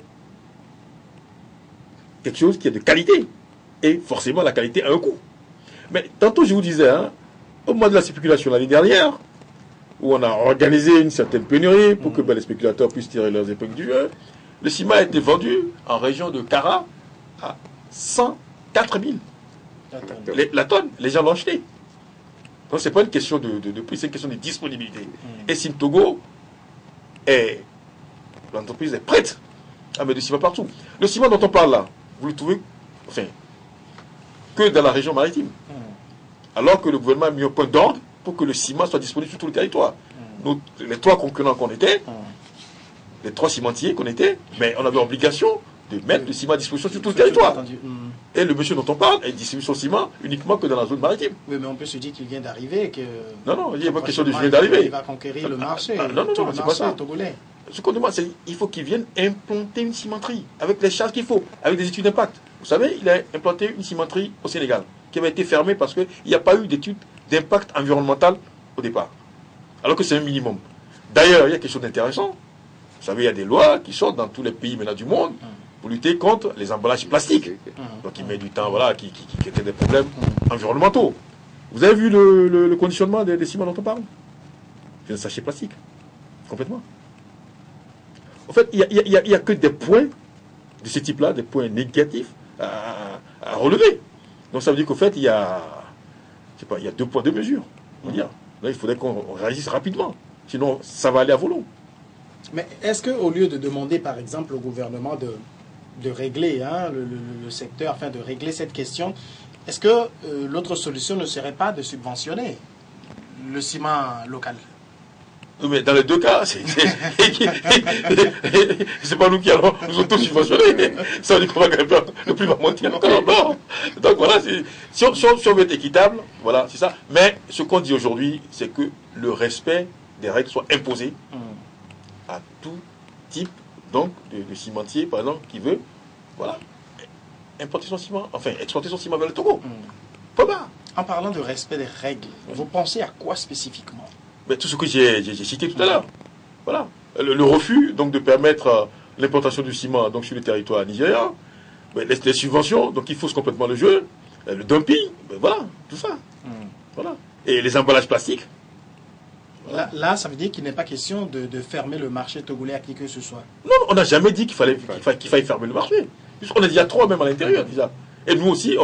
quelque chose qui est de qualité. Et forcément, la qualité a un coût. Mais tantôt, je vous disais, au moment de la spéculation l'année dernière, où on a organisé une certaine pénurie pour que les spéculateurs puissent tirer leurs épingles du jeu, le ciment a été vendu en région de Kara à 104 000. La tonne, les gens l'ont acheté. Donc, ce n'est pas une question de prix, c'est une question de disponibilité. Et Sim Togo l'entreprise est prête à mettre du ciment partout. Le ciment dont on parle là, vous le trouvez, enfin, que dans la région maritime. Alors que le gouvernement a mis un point d'ordre pour que le ciment soit disponible sur tout le territoire. Nous, les trois concurrents qu'on était, les trois cimentiers qu'on était, mais on avait obligation de mettre le ciment à disposition sur tout le territoire. Et le monsieur dont on parle, il distribue son ciment uniquement que dans la zone maritime. Oui, mais on peut se dire qu'il vient d'arriver. Non, il n'y a pas question de je viens d'arriver. Il va conquérir le marché. Non, c'est pas ça. Togolais. Ce qu'on demande, c'est qu'il faut qu'il vienne implanter une cimenterie avec les charges qu'il faut, avec des études d'impact. Vous savez, il a implanté une cimenterie au Sénégal qui avait été fermée parce qu'il n'y a pas eu d'études d'impact environnemental au départ. Alors que c'est un minimum. D'ailleurs, il y a quelque chose d'intéressant. Vous savez, il y a des lois qui sortent dans tous les pays maintenant du monde pour lutter contre les emballages plastiques. Donc il met du temps, voilà, qui étaient des problèmes environnementaux. Vous avez vu le conditionnement des ciments dont on parle? C'est un sachet plastique. Complètement. En fait, il n'y a que des points de ce type-là, des points négatifs à relever. Donc ça veut dire qu'au fait, il y a 2 points de mesure. On va dire. Là, il faudrait qu'on réagisse rapidement. Sinon, ça va aller à volo. Mais est-ce qu'au lieu de demander, par exemple, au gouvernement de régler hein, le secteur, afin de régler cette question, est-ce que l'autre solution ne serait pas de subventionner le ciment local? Mais dans les deux cas, c'est pas nous qui allons nous auto-subventionner. Ça veut dire qu'on va gagner le prix va monter encore. Non. Donc voilà, si on veut être équitable, voilà, c'est ça. Mais ce qu'on dit aujourd'hui, c'est que le respect des règles soit imposé à tout type donc de cimentier, par exemple, qui veut, voilà, importer son ciment, enfin, exporter son ciment vers le Togo. Pas mal. En parlant de respect des règles, vous pensez à quoi spécifiquement? Mais tout ce que j'ai cité tout à l'heure. Voilà. Le refus donc de permettre l'importation du ciment donc sur le territoire nigérien, les subventions, donc ils faussent complètement le jeu, le dumping, voilà, tout ça. Voilà. Et les emballages plastiques. Voilà. Là, ça veut dire qu'il n'est pas question de fermer le marché togolais à qui que ce soit. Non, on n'a jamais dit qu'il fallait fermer le marché. Puisqu'on est déjà trop même à l'intérieur déjà. Et nous aussi,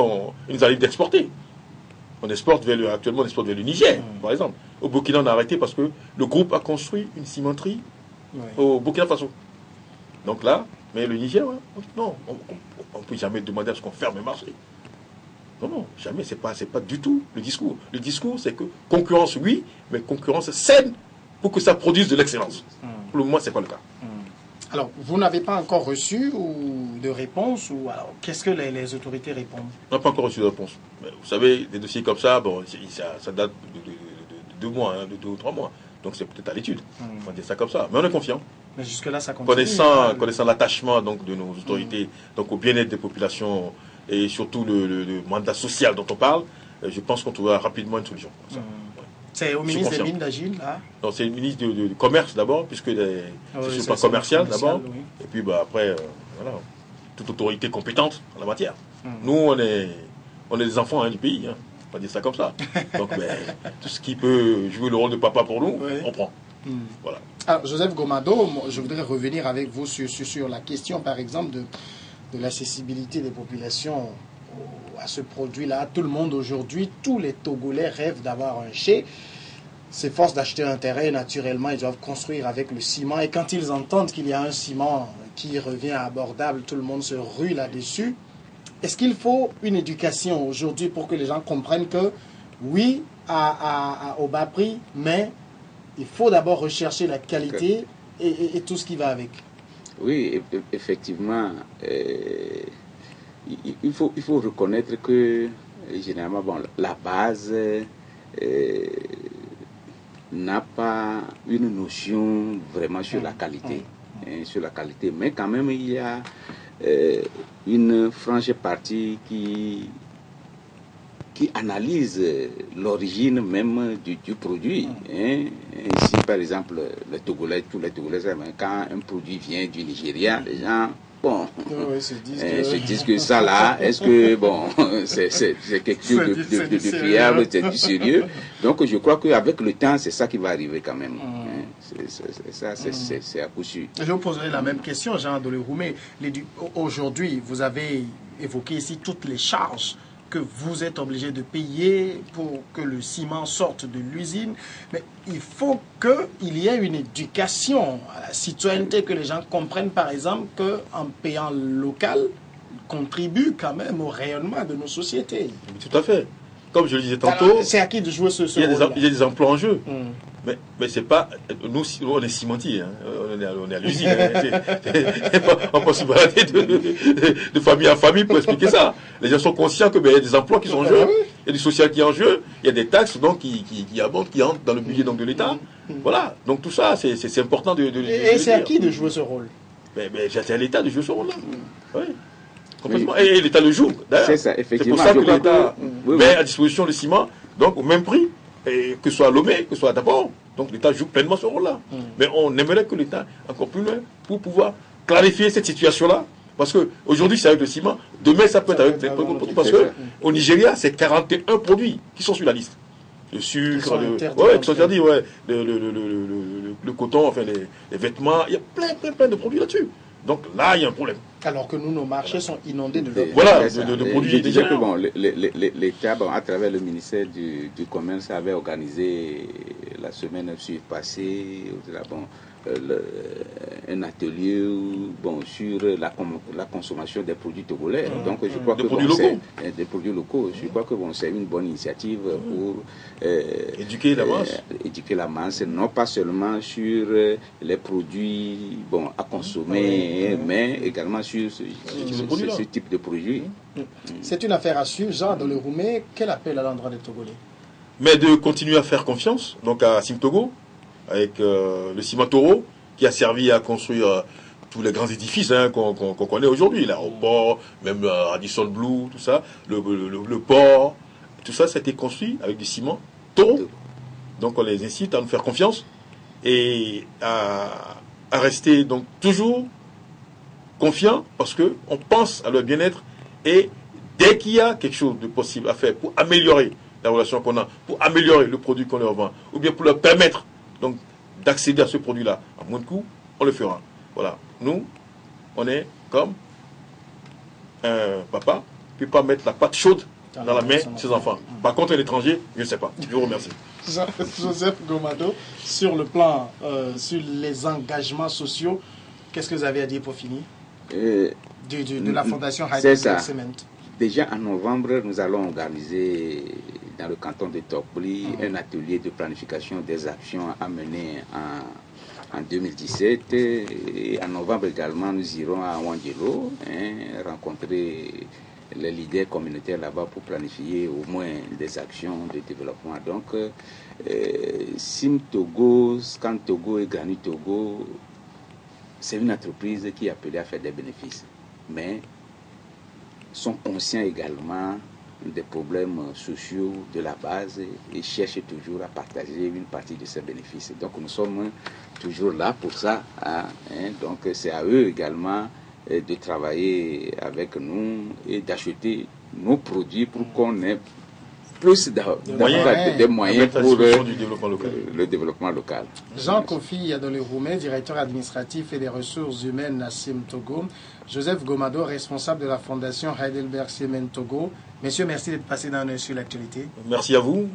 il nous arrive d'exporter. Actuellement, on exporte vers le Niger, par exemple. Au Burkina, on a arrêté parce que le groupe a construit une cimenterie au Burkina Faso. Donc là, mais le Niger, non, on ne peut jamais demander à ce qu'on ferme le marché. Non, jamais, c'est pas du tout le discours. Le discours, c'est que concurrence, oui, mais concurrence saine pour que ça produise de l'excellence. Pour le moment, ce n'est pas le cas. Alors, vous n'avez pas encore reçu de réponse ou alors qu'est-ce que les autorités répondent? On n'a pas encore reçu de réponse. Mais vous savez, des dossiers comme ça, bon, ça date de 2 mois, de 2 ou 3 mois. Donc c'est peut-être à l'étude. On va dire ça comme ça. Mais on est confiant. Mais jusque-là, ça continue. Connaissant l'attachement donc de nos autorités donc au bien-être des populations et surtout le mandat social dont on parle, je pense qu'on trouvera rapidement une solution. C'est au ministre des Mines d'agir, là? Non, c'est le ministre du Commerce d'abord, puisque c'est sur le plan commercial d'abord. Oui. Et puis après, voilà, toute autorité compétente en la matière. Nous, on est des enfants du pays, hein. On va dire ça comme ça. Donc, tout ce qui peut jouer le rôle de papa pour nous, on prend. Voilà. Alors, Joseph Gomado, je voudrais revenir avec vous sur la question, par exemple, de l'accessibilité des populations à ce produit-là. Tout le monde aujourd'hui, tous les Togolais rêvent d'avoir un chai. S'efforcent d'acheter un terrain, naturellement, ils doivent construire avec le ciment. Et quand ils entendent qu'il y a un ciment qui revient abordable, tout le monde se rue là-dessus. Est-ce qu'il faut une éducation aujourd'hui pour que les gens comprennent que, oui, au bas prix, mais il faut d'abord rechercher la qualité et tout ce qui va avec? Oui, effectivement. Il faut reconnaître que, généralement, la base n'a pas une notion vraiment sur la qualité. Sur la qualité. Mais quand même, il y a une franche partie qui analyse l'origine même du produit. Ici, par exemple, tous les Togolais, quand un produit vient du Nigeria, les gens... Bon, se disent que ça là, est-ce que c'est quelque chose de fiable, c'est du sérieux. Donc je crois qu'avec le temps, c'est ça qui va arriver quand même. C'est à coup sûr. Je vous poserai la même question, Jean Doleroumé. Aujourd'hui, vous avez évoqué ici toutes les charges que vous êtes obligé de payer pour que le ciment sorte de l'usine. Mais il faut qu'il y ait une éducation à la citoyenneté, que les gens comprennent par exemple qu'en payant local, contribue quand même au rayonnement de nos sociétés. Tout à fait. Comme je le disais tantôt, c'est à qui de jouer ce rôle-là. Il y a des emplois en jeu. Mais c'est pas... Nous, on est cimentiers, hein. On est à l'usine. On peut se balader de famille en famille pour expliquer ça. Les gens sont conscients qu'il y a des emplois qui sont en jeu, il y a du social qui est en jeu, il y a des taxes donc, qui abondent, qui entrent dans le budget donc, de l'État. Voilà. Donc tout ça, c'est important de et c'est à qui de jouer ce rôle? C'est à l'État de jouer ce rôle-là. Oui. Complètement. Et l'État le joue, d'ailleurs. C'est ça, effectivement. C'est pour ça que l'État met à disposition le ciment, donc au même prix, et que ce soit Lomé, que ce soit d'abord. Donc l'État joue pleinement ce rôle-là. Mais on aimerait que l'État encore plus loin pour pouvoir clarifier cette situation-là. Parce qu'aujourd'hui, c'est avec le ciment, demain, ça peut être avec d'autres produits. Parce qu'au Nigeria, c'est 41 produits qui sont sur la liste. Le sucre, qui sont interdits, le coton, enfin les vêtements, il y a plein de produits là-dessus. Donc là, il y a un problème. Alors que nos marchés sont inondés de produits. Je disais que l'État, à travers le ministère du Commerce, avait organisé la semaine passée un atelier sur la consommation des produits togolais. Donc je crois que des produits locaux. Je crois que c'est une bonne initiative pour éduquer la masse. Éduquer la masse, non pas seulement sur les produits à consommer, mais également sur ce type de produits. C'est une affaire à suivre. Jean Adolerumé, quel appel à l'endroit des Togolais? Mais de continuer à faire confiance donc à Simtogo, avec le ciment Toro, qui a servi à construire tous les grands édifices qu'on connaît aujourd'hui, l'aéroport, même Radisson Blu, tout ça, le port, tout ça, ça a été construit avec du ciment Toro. Donc on les incite à nous faire confiance et à rester donc toujours confiants parce qu'on pense à leur bien-être et dès qu'il y a quelque chose de possible à faire pour améliorer la relation qu'on a, pour améliorer le produit qu'on leur vend, ou bien pour leur permettre donc d'accéder à ce produit-là à moins de coûts, on le fera. Voilà. Nous, on est comme un papa qui ne peut pas mettre la pâte chaude dans la main de ses enfants. Par contre, un étranger, je ne sais pas. Je vous remercie. Joseph Gomado, sur le plan, sur les engagements sociaux, qu'est-ce que vous avez à dire pour finir de la Fondation Heidelberg Cement? Déjà en novembre, nous allons organiser dans le canton de Tokpli un atelier de planification des actions à mener en 2017. Et en novembre également, nous irons à Wangelo rencontrer les leaders communautaires là-bas pour planifier au moins des actions de développement. Donc, Sim Togo, Scan Togo et Granit Togo, c'est une entreprise qui est appelée à faire des bénéfices. Mais sont conscients également des problèmes sociaux de la base et cherchent toujours à partager une partie de ces bénéfices. Donc nous sommes toujours là pour ça. Donc c'est à eux également de travailler avec nous et d'acheter nos produits pour qu'on ait plus de moyens pour le développement local. Jean-Kofi Adolerumé, directeur administratif et des ressources humaines à Sim Togo. Joseph Gomado, responsable de la Fondation Heidelberg Cement Togo. Messieurs, merci d'être passés dans sur l'actualité. Merci à vous.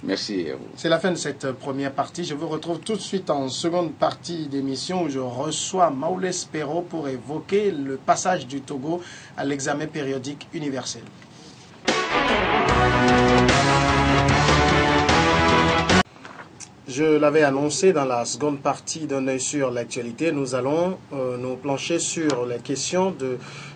Merci à vous. C'est la fin de cette première partie. Je vous retrouve tout de suite en seconde partie d'émission où je reçois Maoulé Spero pour évoquer le passage du Togo à l'examen périodique universel. Je l'avais annoncé dans la seconde partie d'un œil sur l'actualité. Nous allons nous plancher sur les questions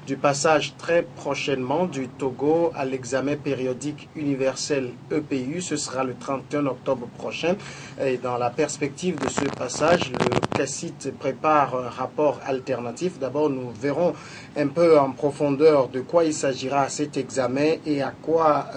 du passage très prochainement du Togo à l'examen périodique universel EPU. Ce sera le 31 octobre prochain. Et dans la perspective de ce passage, le CACIT prépare un rapport alternatif. D'abord, nous verrons un peu en profondeur de quoi il s'agira à cet examen et à quoi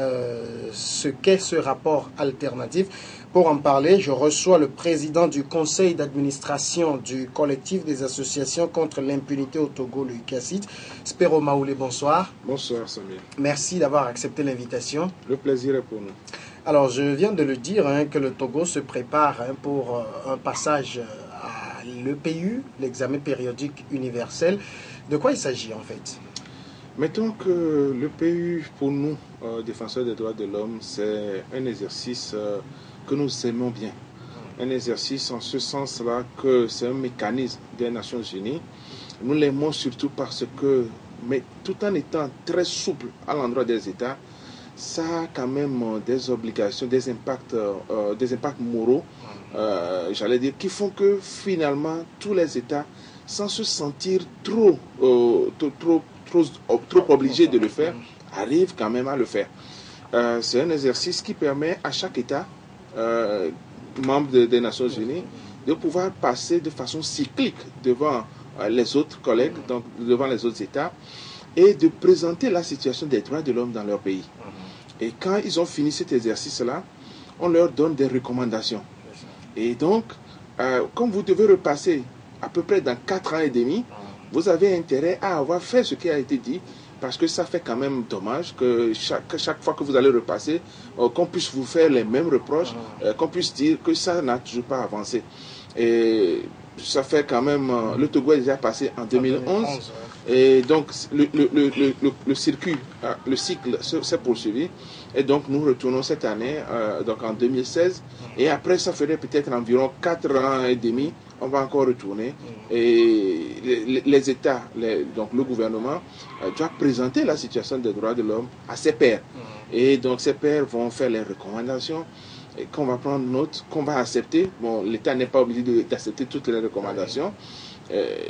ce qu'est ce rapport alternatif. Pour en parler, je reçois le président du conseil d'administration du collectif des associations contre l'impunité au Togo, le CACIT, Spero Maoulé. Bonsoir. Bonsoir, Samuel. Merci d'avoir accepté l'invitation. Le plaisir est pour nous. Alors, je viens de le dire que le Togo se prépare pour un passage à l'EPU, l'examen périodique universel. De quoi il s'agit en fait? Mettons que l'EPU, pour nous, défenseurs des droits de l'homme, c'est un exercice que nous aimons bien. Un exercice en ce sens-là que c'est un mécanisme des Nations Unies. Nous l'aimons surtout parce que, mais tout en étant très souple à l'endroit des États, ça a quand même des obligations, des impacts moraux, j'allais dire, qui font que finalement tous les États, sans se sentir trop obligés de le faire, arrivent quand même à le faire. C'est un exercice qui permet à chaque État membre des Nations Unies de pouvoir passer de façon cyclique devant les autres collègues, donc devant les autres États, et de présenter la situation des droits de l'homme dans leur pays. Et quand ils ont fini cet exercice-là, on leur donne des recommandations. Et donc, comme vous devez repasser à peu près dans 4 ans et demi, vous avez intérêt à avoir fait ce qui a été dit, parce que ça fait quand même dommage que chaque fois que vous allez repasser, qu'on puisse vous faire les mêmes reproches, qu'on puisse dire que ça n'a toujours pas avancé. Et ça fait quand même... le Togo est déjà passé en 2011. Et donc, le circuit, le cycle s'est poursuivi. Et donc, nous retournons cette année, donc en 2016. Et après, ça ferait peut-être environ 4 ans et demi. on va encore retourner. Et les États, donc le gouvernement, doit présenter la situation des droits de l'homme à ses pairs. Et donc ces pairs vont faire les recommandations qu'on va prendre note, qu'on va accepter. Bon, l'État n'est pas obligé d'accepter toutes les recommandations.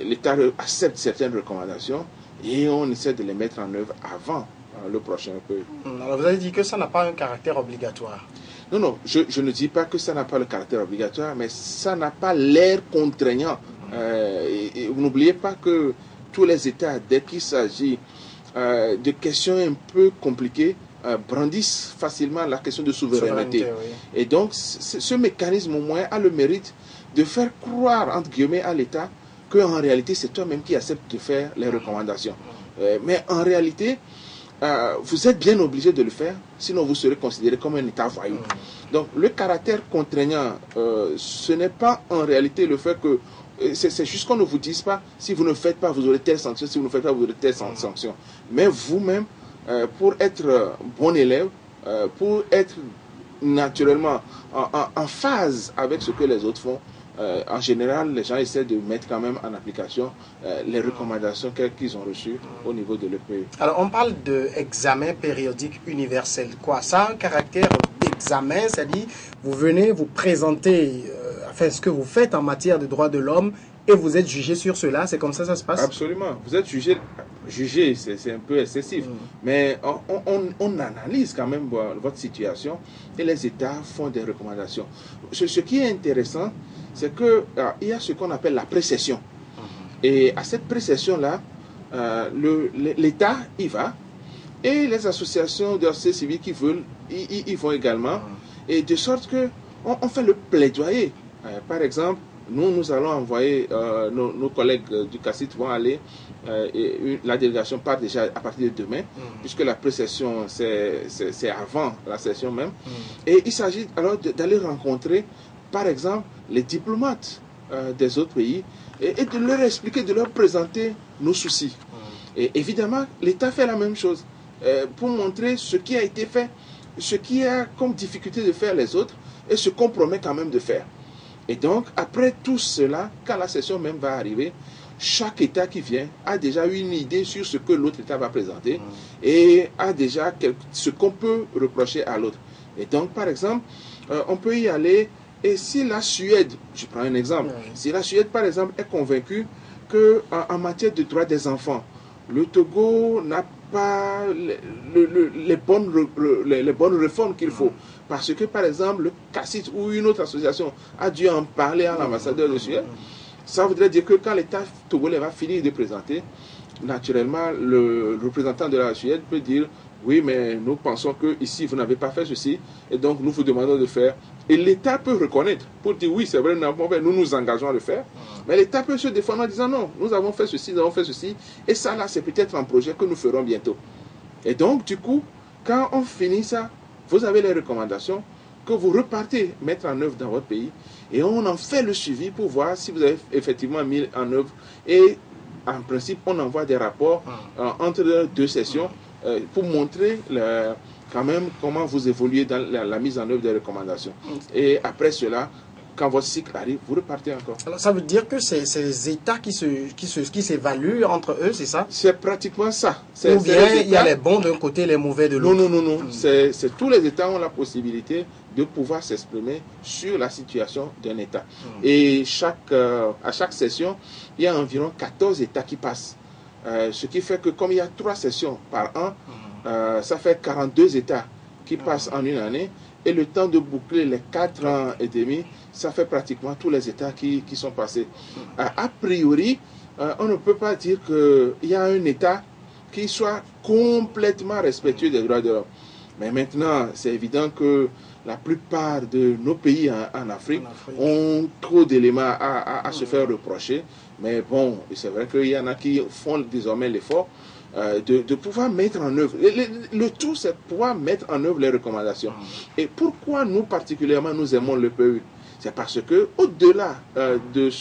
L'État accepte certaines recommandations et on essaie de les mettre en œuvre avant le prochain pays. Alors vous avez dit que ça n'a pas un caractère obligatoire. Non, non, je ne dis pas que ça n'a pas le caractère obligatoire, mais ça n'a pas l'air contraignant. Et vous n'oubliez pas que tous les États, dès qu'il s'agit de questions un peu compliquées, brandissent facilement la question de souveraineté. Oui. Et donc, ce mécanisme, au moins, a le mérite de faire croire, entre guillemets, à l'État qu'en réalité, c'est toi-même qui acceptes de faire les recommandations. Mais en réalité, vous êtes bien obligé de le faire, sinon vous serez considéré comme un État voyou. Donc, le caractère contraignant, ce n'est pas en réalité le fait que c'est juste qu'on ne vous dise pas, si vous ne faites pas, vous aurez telle sanction, si vous ne faites pas, vous aurez telle sanction. Mais vous-même, pour être bon élève, pour être naturellement en phase avec ce que les autres font, en général, les gens essaient de mettre quand même en application les recommandations qu'ils ont reçues au niveau de l'EPE. Alors, on parle d'examen périodique universel. Quoi? Ça a un caractère d'examen, c'est-à-dire vous venez vous présenter ce que vous faites en matière de droits de l'homme et vous êtes jugé sur cela. C'est comme ça que ça se passe? Absolument. Vous êtes jugé, c'est un peu excessif. Mais on analyse quand même votre situation et les États font des recommandations. Ce qui est intéressant, c'est qu'il y a ce qu'on appelle la précession. Et à cette précession-là, l'État y va et les associations de la société civile qui veulent, y vont également. Et de sorte qu'on fait le plaidoyer. Par exemple, nous allons envoyer, nos collègues du CACIT vont aller, et la délégation part déjà à partir de demain, puisque la précession, c'est avant la session même. Et il s'agit alors d'aller rencontrer, par exemple, les diplomates des autres pays et de leur expliquer, de leur présenter nos soucis. Et évidemment, l'État fait la même chose pour montrer ce qui a été fait, ce qui a comme difficulté de faire les autres et ce qu'on promet quand même de faire. Et donc, après tout cela, quand la session même va arriver, chaque État qui vient a déjà une idée sur ce que l'autre État va présenter et a déjà ce qu'on peut reprocher à l'autre. Et donc, par exemple, on peut y aller. Et si la Suède, je prends un exemple, si la Suède, par exemple, est convaincue qu'en matière de droits des enfants, le Togo n'a pas les bonnes réformes qu'il faut, parce que, par exemple, le CACIT ou une autre association a dû en parler à l'ambassadeur de Suède, ça voudrait dire que quand l'État togolais va finir de présenter, naturellement, le représentant de la Suède peut dire « Oui, mais nous pensons que ici vous n'avez pas fait ceci, et donc nous vous demandons de faire. » Et l'État peut reconnaître, pour dire « Oui, c'est vrai, nous nous engageons à le faire. » Mais l'État peut se défendre en disant « Non, nous avons fait ceci, nous avons fait ceci, et ça là, c'est peut-être un projet que nous ferons bientôt. » Et donc, du coup, quand on finit ça, vous avez les recommandations que vous repartez mettre en œuvre dans votre pays, et on en fait le suivi pour voir si vous avez effectivement mis en œuvre. Et en principe, on envoie des rapports entre deux sessions pour montrer quand même comment vous évoluez dans la mise en œuvre des recommandations. Et après cela, quand votre cycle arrive, vous repartez encore. Alors ça veut dire que c'est les États qui s'évaluent entre eux, c'est ça? C'est pratiquement ça. Ou bien il y a les bons d'un côté, les mauvais de l'autre? Non. C'est tous les États ont la possibilité de pouvoir s'exprimer sur la situation d'un État. Et à chaque session, il y a environ 14 États qui passent. Ce qui fait que comme il y a 3 sessions par an, ça fait 42 États qui passent en une année. Et le temps de boucler les 4 ans et demi, ça fait pratiquement tous les États qui sont passés. A priori, on ne peut pas dire qu'il y a un État qui soit complètement respectueux des droits de l'homme. Mais maintenant, c'est évident que la plupart de nos pays en Afrique ont trop d'éléments à se faire reprocher. Mais bon, c'est vrai qu'il y en a qui font désormais l'effort de pouvoir mettre en œuvre. Le tout, c'est pouvoir mettre en œuvre les recommandations. Et pourquoi nous, particulièrement, nous aimons le PE? C'est parce que, au-delà du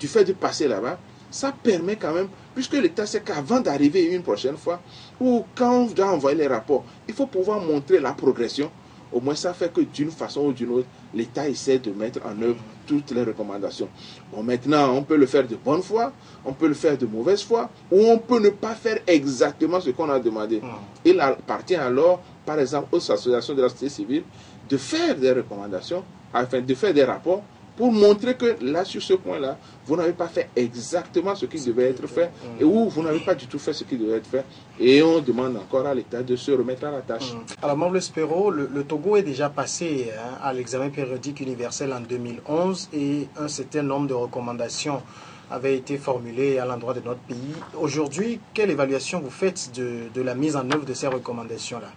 fait de passer là-bas, ça permet quand même, puisque l'État sait qu'avant d'arriver une prochaine fois, ou quand on doit envoyer les rapports, il faut pouvoir montrer la progression au moins ça fait que d'une façon ou d'une autre, l'État essaie de mettre en œuvre toutes les recommandations. Bon, maintenant, on peut le faire de bonne foi, on peut le faire de mauvaise foi, ou on peut ne pas faire exactement ce qu'on a demandé. Il appartient alors, par exemple, aux associations de la société civile de faire des recommandations, afin de faire des rapports, pour montrer que là, sur ce point-là, vous n'avez pas fait exactement ce qui devait être fait, et où vous n'avez pas du tout fait ce qui devait être fait, et on demande encore à l'État de se remettre à la tâche. Alors, Mamble Spero, le Togo est déjà passé à l'examen périodique universel en 2011, et un certain nombre de recommandations avaient été formulées à l'endroit de notre pays. Aujourd'hui, quelle évaluation vous faites de la mise en œuvre de ces recommandations-là?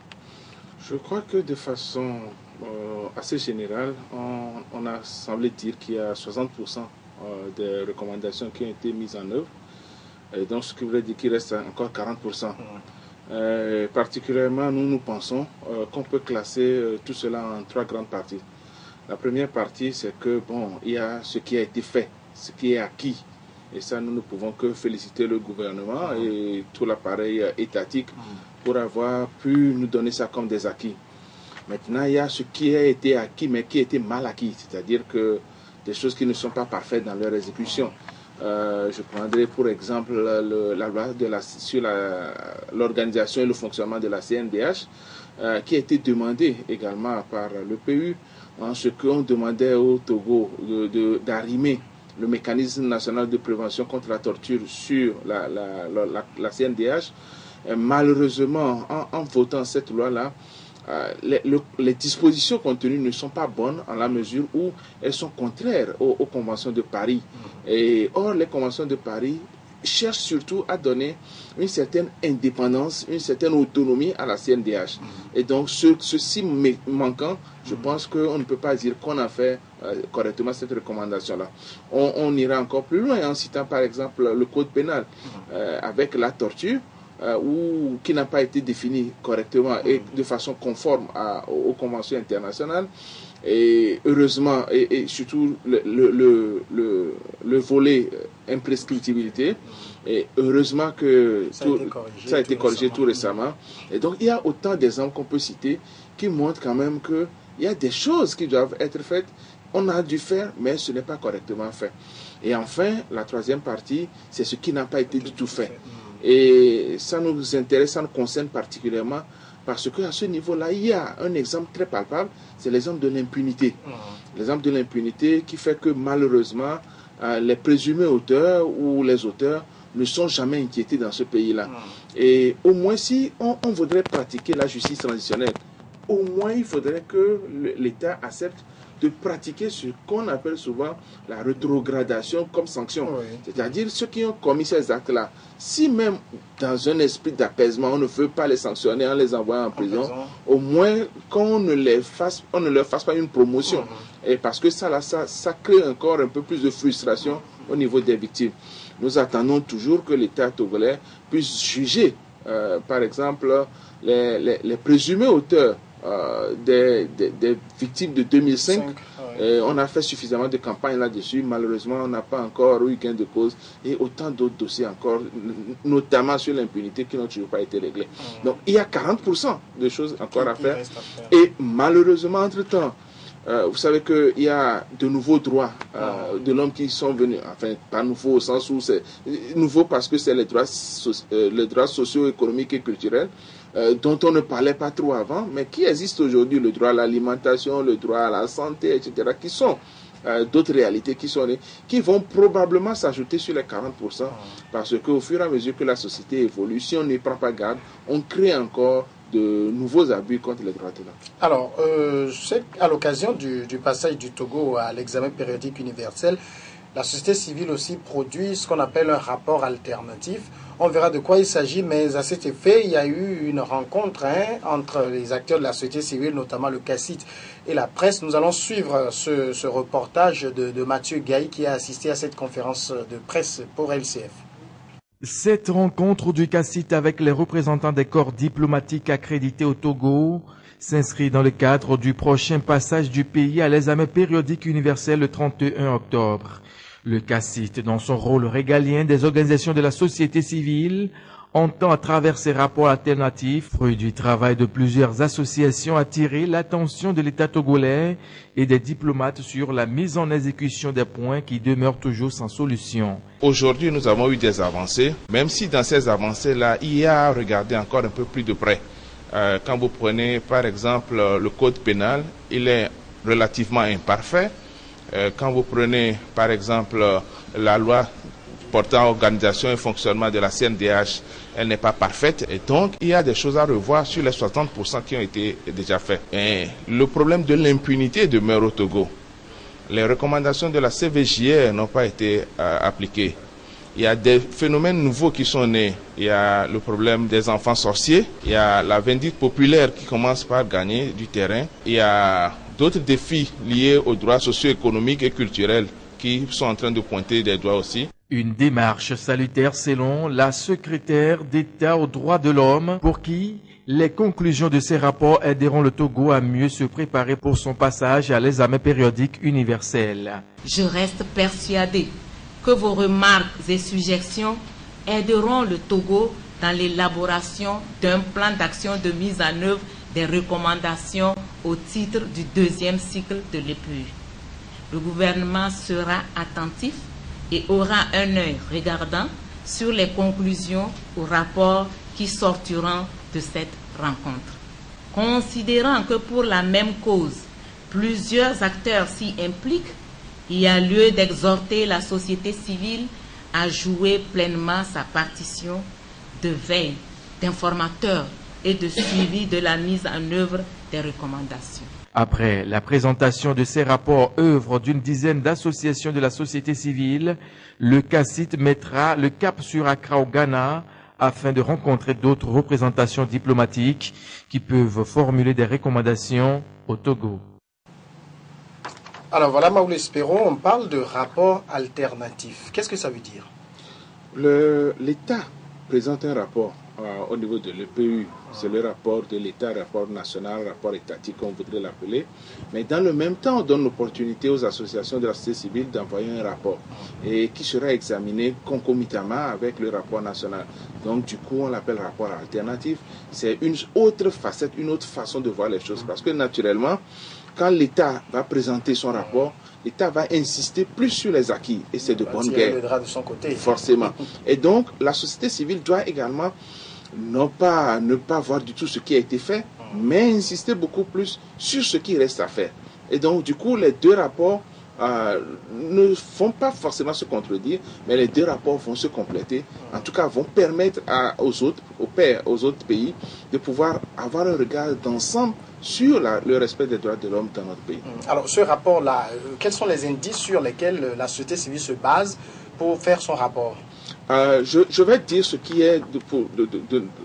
Je crois que de façon assez générale, on a semblé dire qu'il y a 60% des recommandations qui ont été mises en œuvre. Et donc, ce qui voudrait dire qu'il reste encore 40%. Particulièrement, nous pensons qu'on peut classer tout cela en 3 grandes parties. La première partie, c'est que, bon, il y a ce qui a été fait, ce qui est acquis. Et ça, nous ne pouvons que féliciter le gouvernement et tout l'appareil étatique pour avoir pu nous donner ça comme des acquis. Maintenant, il y a ce qui a été acquis, mais qui a été mal acquis, c'est-à-dire que des choses qui ne sont pas parfaites dans leur exécution. Je prendrai pour exemple la loi sur l'organisation et le fonctionnement de la CNDH, qui a été demandée également par le PU, en ce qu'on demandait au Togo d'arrimer le mécanisme national de prévention contre la torture sur la CNDH. Malheureusement, en votant cette loi-là, les dispositions contenues ne sont pas bonnes en la mesure où elles sont contraires aux conventions de Paris. Et or, les conventions de Paris cherchent surtout à donner une certaine indépendance, une certaine autonomie à la CNDH. Et donc, ceci manquant, je pense qu'on ne peut pas dire qu'on a fait correctement cette recommandation-là. On ira encore plus loin en citant par exemple le code pénal avec la torture, qui n'a pas été défini correctement et de façon conforme aux conventions internationales. Et heureusement, et surtout le volet imprescriptibilité, et heureusement que ça a été corrigé tout récemment. Et donc il y a autant d'exemples qu'on peut citer qui montrent quand même qu'il y a des choses qui doivent être faites. On a dû faire, mais ce n'est pas correctement fait. Et enfin, la troisième partie, c'est ce qui n'a pas été du tout fait. Et ça nous intéresse, ça nous concerne particulièrement parce qu'à ce niveau-là, il y a un exemple très palpable, c'est l'exemple de l'impunité. L'exemple de l'impunité qui fait que malheureusement, les présumés auteurs ou les auteurs ne sont jamais inquiétés dans ce pays-là. Et au moins, si on voudrait pratiquer la justice transitionnelle, au moins il faudrait que l'État accepte de pratiquer ce qu'on appelle souvent la rétrogradation comme sanction. C'est-à-dire ceux qui ont commis ces actes-là, si même dans un esprit d'apaisement, on ne veut pas les sanctionner en les envoyant en prison, au moins qu'on ne leur fasse pas une promotion. Et parce que ça crée encore un peu plus de frustration au niveau des victimes. Nous attendons toujours que l'État togolais puisse juger, par exemple, les présumés auteurs des victimes de 2005. On a fait suffisamment de campagnes là-dessus. Malheureusement, on n'a pas encore eu gain de cause. Et autant d'autres dossiers encore, notamment sur l'impunité, qui n'ont toujours pas été réglés. Donc, il y a 40% de choses encore à faire. Et malheureusement, entre-temps, vous savez qu'il y a de nouveaux droits de l'homme qui sont venus. Enfin, pas nouveaux au sens où c'est nouveau parce que c'est les droits socio-économiques et culturels dont on ne parlait pas trop avant, mais qui existent aujourd'hui, le droit à l'alimentation, le droit à la santé, etc., qui sont d'autres réalités qui vont probablement s'ajouter sur les 40%, parce qu'au fur et à mesure que la société évolue, si on n'y prend pas garde, on crée encore de nouveaux abus contre les droits de l'homme. Alors, c'est à l'occasion du passage du Togo à l'examen périodique universel, la société civile aussi produit ce qu'on appelle un rapport alternatif. On verra de quoi il s'agit, mais à cet effet, il y a eu une rencontre entre les acteurs de la société civile, notamment le CACIT et la presse. Nous allons suivre ce reportage de Mathieu Gaï qui a assisté à cette conférence de presse pour LCF. Cette rencontre du CACIT avec les représentants des corps diplomatiques accrédités au Togo s'inscrit dans le cadre du prochain passage du pays à l'examen périodique universel le 31 octobre. Le CACIT, dans son rôle régalien des organisations de la société civile, entend à travers ses rapports alternatifs, fruit du travail de plusieurs associations, attirer l'attention de l'État togolais et des diplomates sur la mise en exécution des points qui demeurent toujours sans solution. Aujourd'hui, nous avons eu des avancées, même si dans ces avancées-là, il y a à regarder encore un peu plus de près. Quand vous prenez par exemple le code pénal, il est relativement imparfait. Quand vous prenez par exemple la loi portant organisation et fonctionnement de la CNDH, elle n'est pas parfaite et donc il y a des choses à revoir sur les 60% qui ont été déjà faits. Et le problème de l'impunité demeure au Togo. Les recommandations de la CVJR n'ont pas été appliquées. Il y a des phénomènes nouveaux qui sont nés. Il y a le problème des enfants sorciers. Il y a la vindicte populaire qui commence par gagner du terrain. Il y a d'autres défis liés aux droits socio-économiques et culturels qui sont en train de pointer des doigts aussi. Une démarche salutaire selon la secrétaire d'État aux droits de l'homme pour qui les conclusions de ces rapports aideront le Togo à mieux se préparer pour son passage à l'examen périodique universel. Je reste persuadé que vos remarques et suggestions aideront le Togo dans l'élaboration d'un plan d'action de mise en œuvre des recommandations au titre du deuxième cycle de l'EPU. Le gouvernement sera attentif et aura un œil regardant sur les conclusions ou rapports qui sortiront de cette rencontre. Considérant que pour la même cause, plusieurs acteurs s'y impliquent, il y a lieu d'exhorter la société civile à jouer pleinement sa partition de veille, d'informateur et de suivi de la mise en œuvre des recommandations. Après la présentation de ces rapports œuvre d'une dizaine d'associations de la société civile, le CACIT mettra le cap sur Accra au Ghana afin de rencontrer d'autres représentations diplomatiques qui peuvent formuler des recommandations au Togo. Alors voilà, Maoul Espéron, on parle de rapport alternatif. Qu'est-ce que ça veut dire? L'État présente un rapport au niveau de l'EPU. C'est le rapport de l'État, rapport national, rapport étatique, on voudrait l'appeler. Mais dans le même temps, on donne l'opportunité aux associations de la société civile d'envoyer un rapport et qui sera examiné concomitamment avec le rapport national. Donc du coup, on l'appelle rapport alternatif. C'est une autre facette, une autre façon de voir les choses. Parce que naturellement, quand l'État va présenter son rapport, l'État va insister plus sur les acquis et c'est de bonne guerre. Le drap de son côté. Forcément. Et donc, la société civile doit également ne pas voir du tout ce qui a été fait, mais insister beaucoup plus sur ce qui reste à faire. Et donc, du coup, les deux rapports ne font pas forcément se contredire, mais les deux rapports vont se compléter. En tout cas, vont permettre aux autres pays de pouvoir avoir un regard d'ensemble sur le respect des droits de l'homme dans notre pays. Alors, ce rapport-là, quels sont les indices sur lesquels la société civile se base pour faire son rapport? Je vais dire ce qui est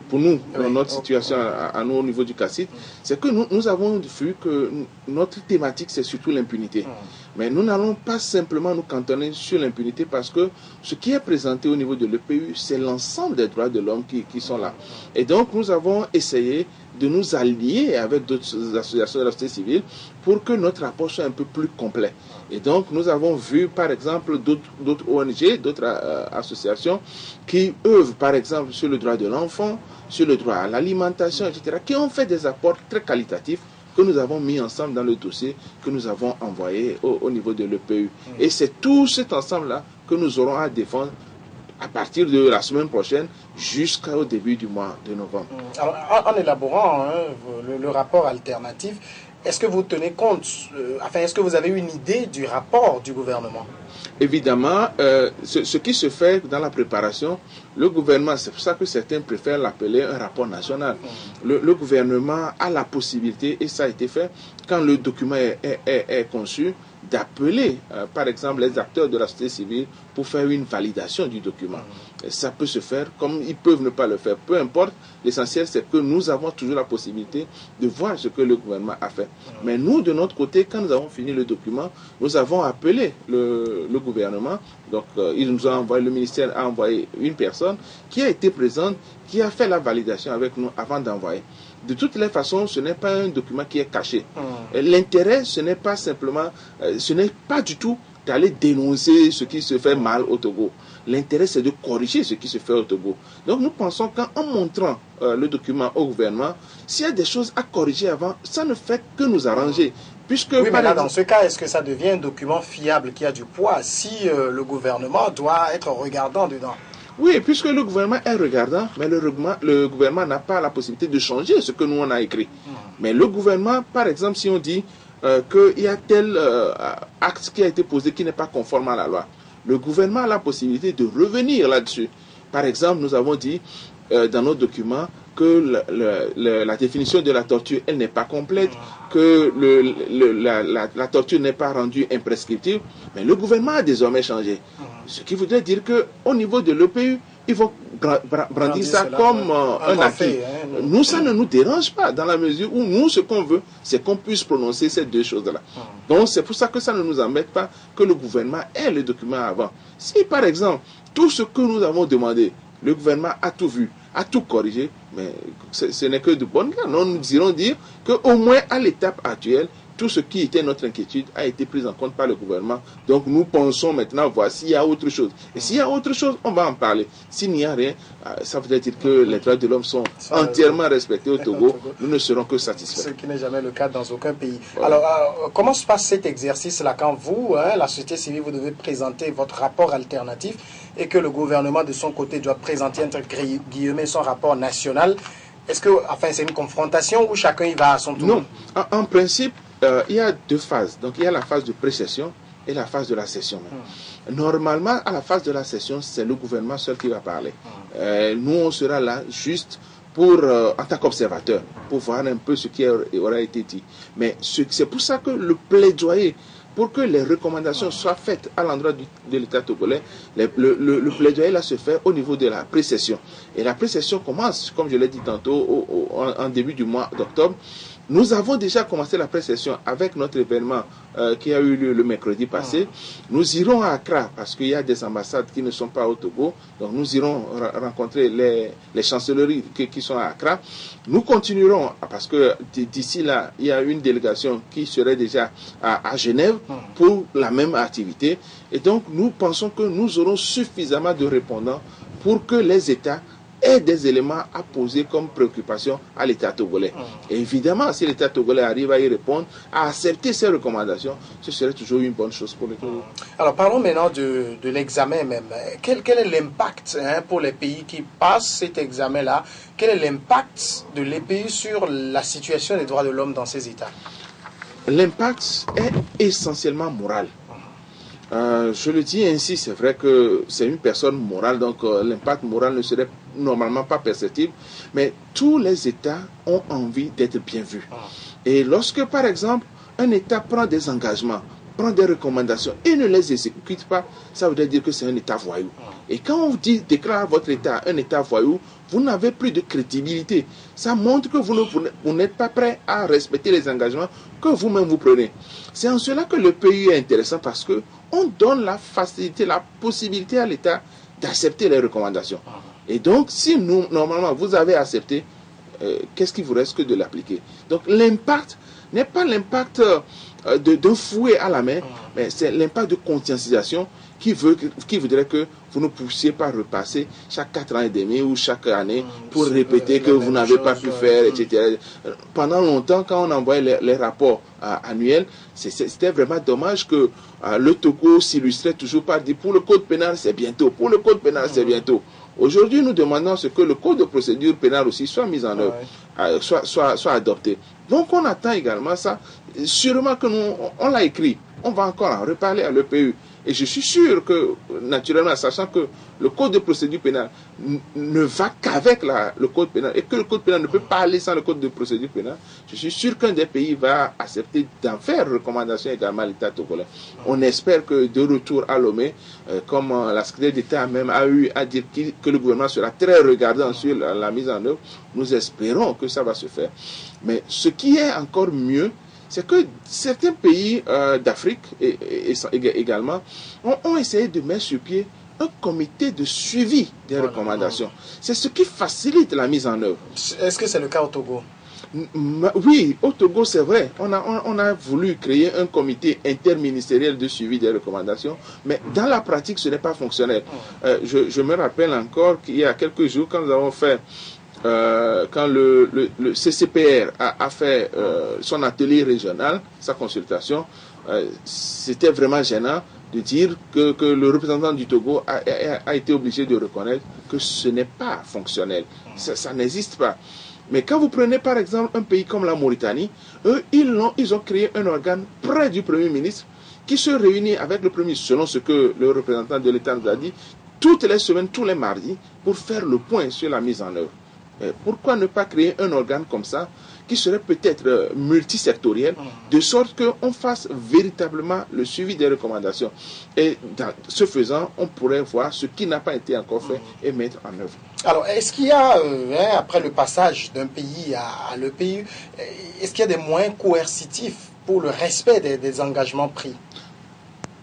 pour nous, dans notre situation à nous au niveau du CACIT, c'est que nous avons vu que notre thématique, c'est surtout l'impunité. Mais nous n'allons pas simplement nous cantonner sur l'impunité parce que ce qui est présenté au niveau de l'EPU, c'est l'ensemble des droits de l'homme qui sont là. Et donc, nous avons essayé de nous allier avec d'autres associations de la société civile pour que notre rapport soit un peu plus complet. Et donc, nous avons vu, par exemple, d'autres ONG, d'autres associations qui œuvrent, par exemple, sur le droit de l'enfant, sur le droit à l'alimentation, etc., qui ont fait des apports très qualitatifs que nous avons mis ensemble dans le dossier que nous avons envoyé au niveau de l'EPU. Et c'est tout cet ensemble-là que nous aurons à défendre à partir de la semaine prochaine jusqu'au début du mois de novembre. Alors, en élaborant le rapport alternatif, est-ce que vous tenez compte, est-ce que vous avez une idée du rapport du gouvernement? Évidemment, ce qui se fait dans la préparation, le gouvernement, c'est pour ça que certains préfèrent l'appeler un rapport national. Le gouvernement a la possibilité, et ça a été fait, quand le document est conçu, d'appeler, par exemple, les acteurs de la société civile pour faire une validation du document. Et ça peut se faire comme ils peuvent ne pas le faire. Peu importe, l'essentiel c'est que nous avons toujours la possibilité de voir ce que le gouvernement a fait. Mais nous, de notre côté, quand nous avons fini le document, nous avons appelé le gouvernement. Donc, il nous a envoyé, le ministère a envoyé une personne qui a été présente, qui a fait la validation avec nous avant d'envoyer. De toutes les façons, ce n'est pas un document qui est caché. L'intérêt, ce n'est pas simplement, ce n'est pas du tout d'aller dénoncer ce qui se fait mal au Togo. L'intérêt, c'est de corriger ce qui se fait au Togo. Donc nous pensons qu'en montrant le document au gouvernement, s'il y a des choses à corriger avant, ça ne fait que nous arranger. Puisque, oui, mais là, dans ce cas, est-ce que ça devient un document fiable qui a du poids si le gouvernement doit être regardant dedans? Oui, puisque le gouvernement est regardant, mais le gouvernement n'a pas la possibilité de changer ce que nous on a écrit. Mais le gouvernement, par exemple, si on dit qu'il y a tel acte qui a été posé qui n'est pas conforme à la loi, le gouvernement a la possibilité de revenir là-dessus. Par exemple, nous avons dit dans nos documents que la définition de la torture, elle n'est pas complète, que la torture n'est pas rendue imprescriptible, mais le gouvernement a désormais changé. Ce qui voudrait dire qu'au niveau de l'EPU, ils vont brandir ça comme un acquis. Nous, ça ne nous dérange pas, dans la mesure où nous, ce qu'on veut, c'est qu'on puisse prononcer ces deux choses-là. Donc, c'est pour ça que ça ne nous embête pas que le gouvernement ait le document avant. Si, par exemple, tout ce que nous avons demandé, le gouvernement a tout vu, a tout corrigé, mais ce n'est que de bonne guerre. Nous irons dire qu'au moins à l'étape actuelle, tout ce qui était notre inquiétude a été pris en compte par le gouvernement. Donc nous pensons maintenant voir s'il y a autre chose. Et s'il y a autre chose, on va en parler. S'il n'y a rien, ça veut dire que les droits de l'homme sont entièrement respectés au Togo. Nous ne serons que satisfaits. Ce qui n'est jamais le cas dans aucun pays. Voilà. Alors, comment se passe cet exercice-là quand vous, la société civile, vous devez présenter votre rapport alternatif et que le gouvernement de son côté doit présenter entre guillemets son rapport national? Est-ce que, enfin, c'est une confrontation où chacun y va à son tour? Non. En principe, il y a deux phases. Donc, il y a la phase de pré-session et la phase de la session. Normalement, à la phase de la session, c'est le gouvernement seul qui va parler. Nous, on sera là juste pour, en tant qu'observateur, pour voir un peu ce qui aura été dit. Mais c'est pour ça que le plaidoyer, pour que les recommandations soient faites à l'endroit de l'État togolais, le plaidoyer là se fait au niveau de la pré-session. Et la pré-session commence, comme je l'ai dit tantôt, en début du mois d'octobre. Nous avons déjà commencé la pré-session avec notre événement qui a eu lieu le mercredi passé. Nous irons à Accra parce qu'il y a des ambassades qui ne sont pas au Togo. Donc nous irons rencontrer les chancelleries qui sont à Accra. Nous continuerons parce que d'ici là, il y a une délégation qui serait déjà à Genève pour la même activité. Et donc nous pensons que nous aurons suffisamment de répondants pour que les États aient des éléments à poser comme préoccupation à l'État togolais. Et évidemment, si l'État togolais arrive à y répondre, à accepter ces recommandations, ce serait toujours une bonne chose pour le Togo. Alors parlons maintenant de l'examen même. Quel est l'impact pour les pays qui passent cet examen-là? Quel est l'impact de l'EPU sur la situation des droits de l'homme dans ces États? L'impact est essentiellement moral. Je le dis ainsi, c'est vrai que c'est une personne morale, donc l'impact moral ne serait normalement pas perceptible, mais tous les États ont envie d'être bien vus. Et lorsque, par exemple, un État prend des engagements, prend des recommandations et ne les exécute pas, ça veut dire que c'est un État voyou. Et quand on dit déclare votre État un État voyou, vous n'avez plus de crédibilité. Ça montre que vous n'êtes pas prêt à respecter les engagements que vous-même vous prenez. C'est en cela que le pays est intéressant parce que on donne la facilité, la possibilité à l'État d'accepter les recommandations. Et donc, si normalement vous avez accepté, qu'est-ce qui vous reste que de l'appliquer? Donc l'impact n'est pas l'impact d'un fouet à la main, mais c'est l'impact de conscientisation qui voudrait que vous ne puissiez pas repasser chaque 4 ans et demi ou chaque année pour répéter que vous n'avez pas pu faire, etc. Pendant longtemps, quand on envoyait les rapports annuels, c'était vraiment dommage que le Togo s'illustrait toujours par dire pour le code pénal c'est bientôt, pour le code pénal c'est bientôt. Aujourd'hui, nous demandons ce que le code de procédure pénale aussi soit mis en œuvre, soit adopté. Donc on attend également ça. Sûrement que nous, on l'a écrit. On va encore en reparler à l'EPU. Et je suis sûr que, naturellement, sachant que le code de procédure pénale ne va qu'avec le code pénal et que le code pénal ne peut pas aller sans le code de procédure pénale, je suis sûr qu'un des pays va accepter d'en faire recommandation également à l'État togolais. On espère que de retour à Lomé, comme la secrétaire d'État même a eu à dire que le gouvernement sera très regardant sur la mise en œuvre, nous espérons que ça va se faire. Mais ce qui est encore mieux, c'est que certains pays d'Afrique également ont essayé de mettre sur pied un comité de suivi des recommandations. C'est ce qui facilite la mise en œuvre. Est-ce que c'est le cas au Togo? Oui, au Togo, c'est vrai. On a voulu créer un comité interministériel de suivi des recommandations, mais dans la pratique, ce n'est pas fonctionnel. Je me rappelle encore qu'il y a quelques jours, quand nous avons fait, quand le CCPR a fait son atelier régional, sa consultation, c'était vraiment gênant de dire que le représentant du Togo a été obligé de reconnaître que ce n'est pas fonctionnel. Ça n'existe pas. Mais quand vous prenez par exemple un pays comme la Mauritanie, eux, ils ont créé un organe près du Premier ministre qui se réunit avec le Premier ministre, selon ce que le représentant de l'État nous a dit, toutes les semaines, tous les mardis, pour faire le point sur la mise en œuvre. Pourquoi ne pas créer un organe comme ça qui serait peut-être multisectoriel, de sorte qu'on fasse véritablement le suivi des recommandations. Et dans ce faisant, on pourrait voir ce qui n'a pas été encore fait et mettre en œuvre. Alors, est-ce qu'il y a, après le passage d'un pays à le pays, est-ce qu'il y a des moyens coercitifs pour le respect des engagements pris?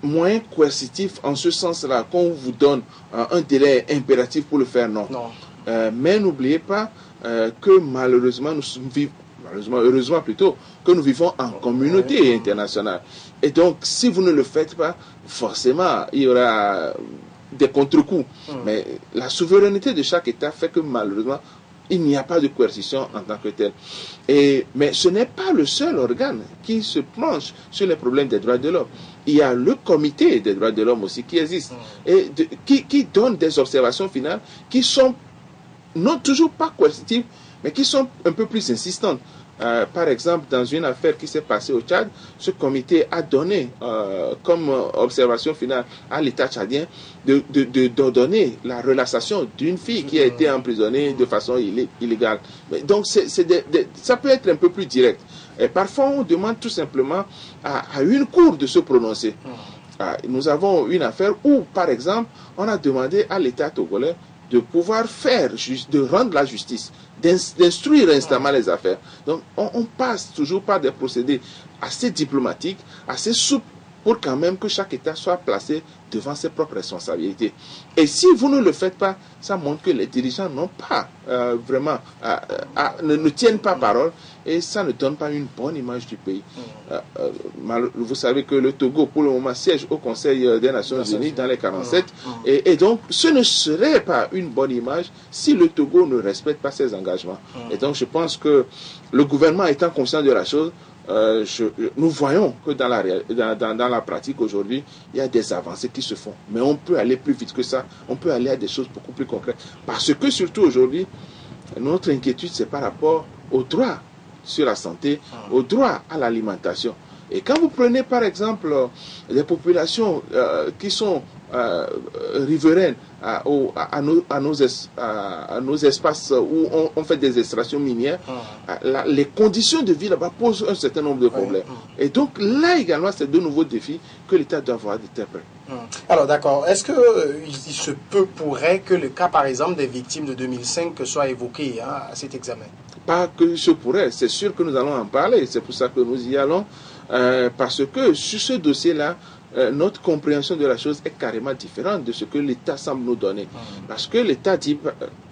Moyens coercitifs en ce sens-là, qu'on vous donne un délai impératif pour le faire, non. Mais n'oubliez pas que malheureusement, heureusement plutôt, que nous vivons en communauté internationale. Et donc, si vous ne le faites pas, forcément, il y aura des contre-coups. Mais la souveraineté de chaque État fait que malheureusement, il n'y a pas de coercition en tant que tel. Mais ce n'est pas le seul organe qui se penche sur les problèmes des droits de l'homme. Il y a le comité des droits de l'homme aussi qui existe et qui donne des observations finales qui sont non toujours pas coercitives, mais qui sont un peu plus insistantes. Par exemple, dans une affaire qui s'est passée au Tchad, ce comité a donné comme observation finale à l'État tchadien d'ordonner la relaxation d'une fille qui a été emprisonnée de façon illégale. Donc, ça peut être un peu plus direct. Et parfois, on demande tout simplement à une cour de se prononcer. Nous avons une affaire où, par exemple, on a demandé à l'État togolais de pouvoir de rendre la justice, d'instruire instamment les affaires. Donc, on passe toujours par des procédés assez diplomatiques, assez souples, pour quand même que chaque État soit placé devant ses propres responsabilités. Et si vous ne le faites pas, ça montre que les dirigeants n'ont pas vraiment, ne tiennent pas parole, et ça ne donne pas une bonne image du pays. Vous savez que le Togo, pour le moment, siège au Conseil des Nations Unies dans les 47, et donc ce ne serait pas une bonne image si le Togo ne respecte pas ses engagements. Et donc je pense que le gouvernement étant conscient de la chose, nous voyons que dans la pratique aujourd'hui, il y a des avancées qui se font. Mais on peut aller plus vite que ça. On peut aller à des choses beaucoup plus concrètes. Parce que surtout aujourd'hui, notre inquiétude, c'est par rapport aux droits sur la santé, aux droits à l'alimentation. Et quand vous prenez par exemple les populations qui sont riveraines à nos espaces où on fait des extractions minières, les conditions de vie là-bas posent un certain nombre de problèmes. Et donc là également, c'est de nouveaux défis que l'État doit avoir de très près. Alors d'accord, est-ce que il se pourrait que le cas par exemple des victimes de 2005 soit évoqué à cet examen? Pas que se pourrait, c'est sûr que nous allons en parler, c'est pour ça que nous y allons, parce que sur ce dossier-là, notre compréhension de la chose est carrément différente de ce que l'État semble nous donner. Parce que l'État dit,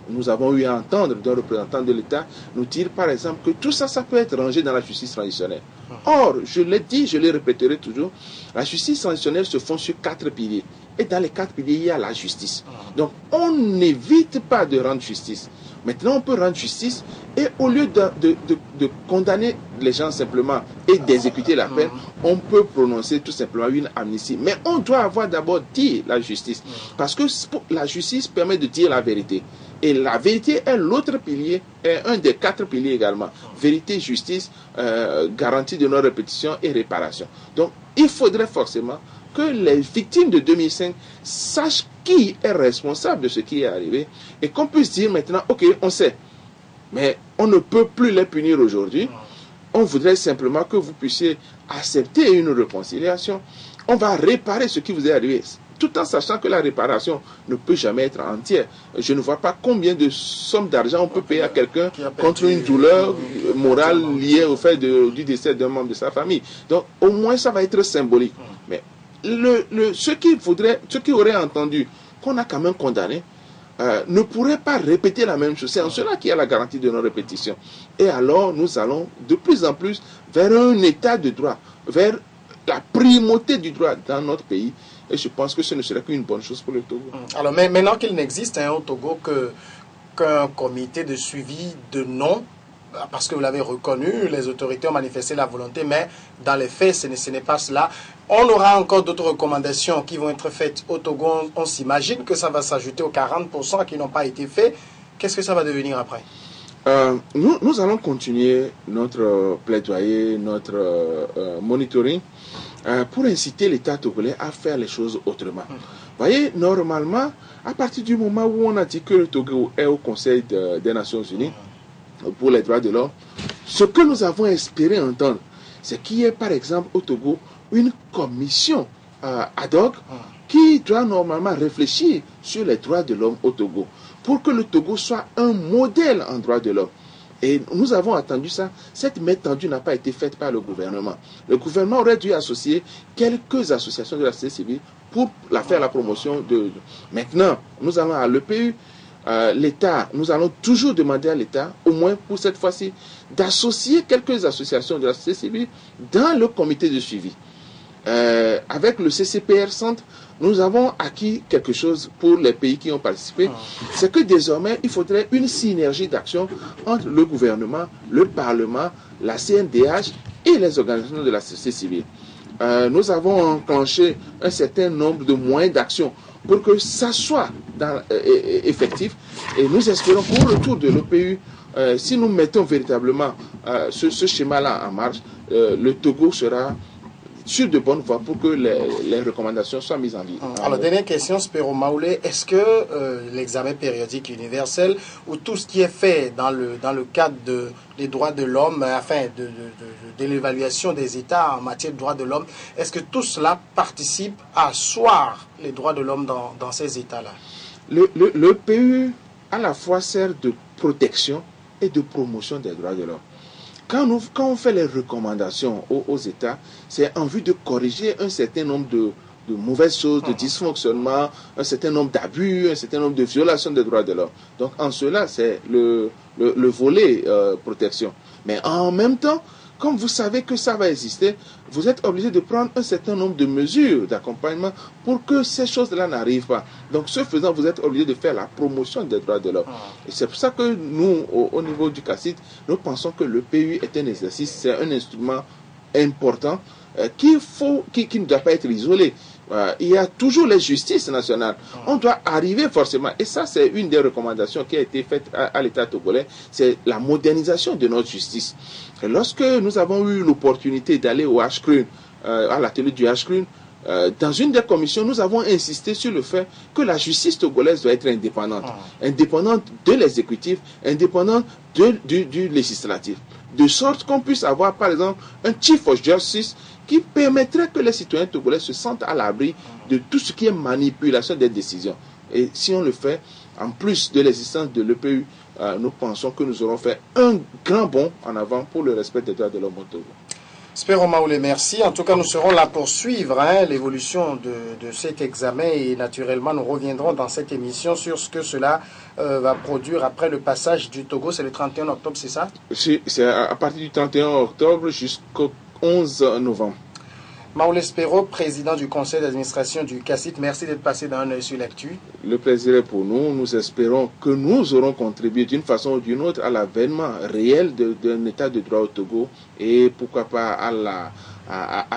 nous avons eu à entendre d'un représentant de l'État nous dire par exemple que tout ça, ça peut être rangé dans la justice traditionnelle. Or, je l'ai dit, je le répéterai toujours, la justice traditionnelle se fonde sur 4 piliers. Et dans les 4 piliers, il y a la justice. Donc, on n'évite pas de rendre justice. Maintenant, on peut rendre justice et au lieu de condamner les gens simplement et d'exécuter la peine, on peut prononcer tout simplement une amnistie. Mais on doit avoir d'abord dit la justice. Parce que la justice permet de dire la vérité. Et la vérité est l'autre pilier, est un des 4 piliers également. Vérité, justice, garantie de non-répétition et réparation. Donc, il faudrait forcément que les victimes de 2005 sachent qui est responsable de ce qui est arrivé et qu'on puisse dire maintenant, ok, on sait, mais on ne peut plus les punir aujourd'hui. On voudrait simplement que vous puissiez accepter une réconciliation. On va réparer ce qui vous est arrivé, tout en sachant que la réparation ne peut jamais être entière. Je ne vois pas combien de sommes d'argent on peut payer à quelqu'un contre une douleur morale liée au fait du décès d'un membre de sa famille. Donc, au moins, ça va être symbolique. Mais ceux qui auraient entendu qu'on a quand même condamné, ne pourrait pas répéter la même chose. C'est en cela qu'il y a la garantie de non-répétition. Et alors, nous allons de plus en plus vers un état de droit, vers la primauté du droit dans notre pays. Et je pense que ce ne serait qu'une bonne chose pour le Togo. Alors, mais maintenant qu'il n'existe au Togo qu'un comité de suivi de nom, parce que vous l'avez reconnu, les autorités ont manifesté la volonté, mais dans les faits, ce n'est pas cela. On aura encore d'autres recommandations qui vont être faites au Togo. On s'imagine que ça va s'ajouter aux 40% qui n'ont pas été faits. Qu'est-ce que ça va devenir après? Nous allons continuer notre plaidoyer, notre monitoring pour inciter l'État togolais à faire les choses autrement. Vous voyez, normalement, à partir du moment où on a dit que le Togo est au Conseil des Nations Unies pour les droits de l'homme, ce que nous avons espéré entendre, c'est qu'il y ait par exemple au Togo une commission ad hoc qui doit normalement réfléchir sur les droits de l'homme au Togo, pour que le Togo soit un modèle en droits de l'homme. Et nous avons attendu ça. Cette main tendue n'a pas été faite par le gouvernement. Le gouvernement aurait dû associer quelques associations de la société civile pour faire la promotion de... Maintenant, nous allons à l'EPU, l'État, nous allons toujours demander à l'État, au moins pour cette fois-ci, d'associer quelques associations de la société civile dans le comité de suivi. Avec le CCPR Centre, nous avons acquis quelque chose pour les pays qui ont participé. C'est que désormais, il faudrait une synergie d'action entre le gouvernement, le Parlement, la CNDH et les organisations de la société civile. Nous avons enclenché un certain nombre de moyens d'action pour que ça soit effectif. Et nous espérons qu'au retour de l'OPU, si nous mettons véritablement ce schéma-là en marche, le Togo sera sur de bonnes voies pour que les recommandations soient mises en vie. Alors, dernière question, Spero Maoulé, est-ce que l'examen périodique universel ou tout ce qui est fait dans le cadre des droits de l'homme, enfin de l'évaluation des États en matière de droits de l'homme, est-ce que tout cela participe à asseoir les droits de l'homme dans ces États-là? Le PU à la fois sert de protection et de promotion des droits de l'homme. Quand on fait les recommandations aux États, c'est en vue de corriger un certain nombre de mauvaises choses, de dysfonctionnements, un certain nombre d'abus, un certain nombre de violations des droits de l'homme. Donc en cela, c'est le volet protection. Mais en même temps, comme vous savez que ça va exister, vous êtes obligé de prendre un certain nombre de mesures d'accompagnement pour que ces choses-là n'arrivent pas. Donc, ce faisant, vous êtes obligé de faire la promotion des droits de l'homme. Et c'est pour ça que nous, au niveau du CACIT, nous pensons que le PU est un exercice, c'est un instrument important qui ne doit pas être isolé. Il y a toujours les justices nationales. On doit arriver forcément, et ça c'est une des recommandations qui a été faite à l'État togolais, c'est la modernisation de notre justice. Et lorsque nous avons eu l'opportunité d'aller au HCRUN, à l'atelier du HCRUN, dans une des commissions, nous avons insisté sur le fait que la justice togolaise doit être indépendante. Indépendante de l'exécutif, indépendante du législatif. De sorte qu'on puisse avoir, par exemple, un Chief of Justice qui permettrait que les citoyens togolais se sentent à l'abri de tout ce qui est manipulation des décisions. Et si on le fait, en plus de l'existence de l'EPU, nous pensons que nous aurons fait un grand bond en avant pour le respect des droits de l'homme au Togo. Spero Maoulé, merci. En tout cas, nous serons là pour suivre l'évolution de cet examen et naturellement, nous reviendrons dans cette émission sur ce que cela va produire après le passage du Togo. C'est le 31 octobre, c'est ça? C'est à partir du 31 octobre jusqu'au 11 novembre. Maoulé Spero, président du conseil d'administration du CACIT, merci d'être passé dans un œil sur l'actu. Le plaisir est pour nous. Nous espérons que nous aurons contribué d'une façon ou d'une autre à l'avènement réel d'un état de droit au Togo et pourquoi pas à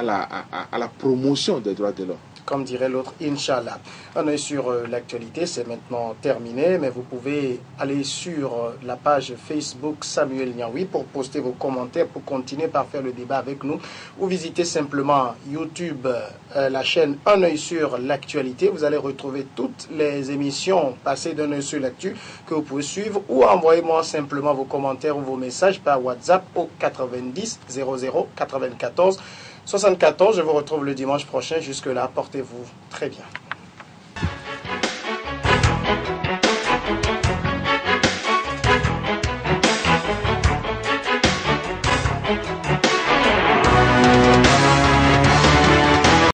la promotion des droits de l'homme. Comme dirait l'autre, Inch'Allah. On est sur l'actualité, c'est maintenant terminé, mais vous pouvez aller sur la page Facebook Samuel Niaoui pour poster vos commentaires, pour continuer par faire le débat avec nous, ou visiter simplement YouTube, la chaîne Un œil sur l'actualité. Vous allez retrouver toutes les émissions passées d'Un œil sur l'actu que vous pouvez suivre, ou envoyez-moi simplement vos commentaires ou vos messages par WhatsApp au 90 00 94 74, je vous retrouve le dimanche prochain. Jusque-là, portez-vous très bien.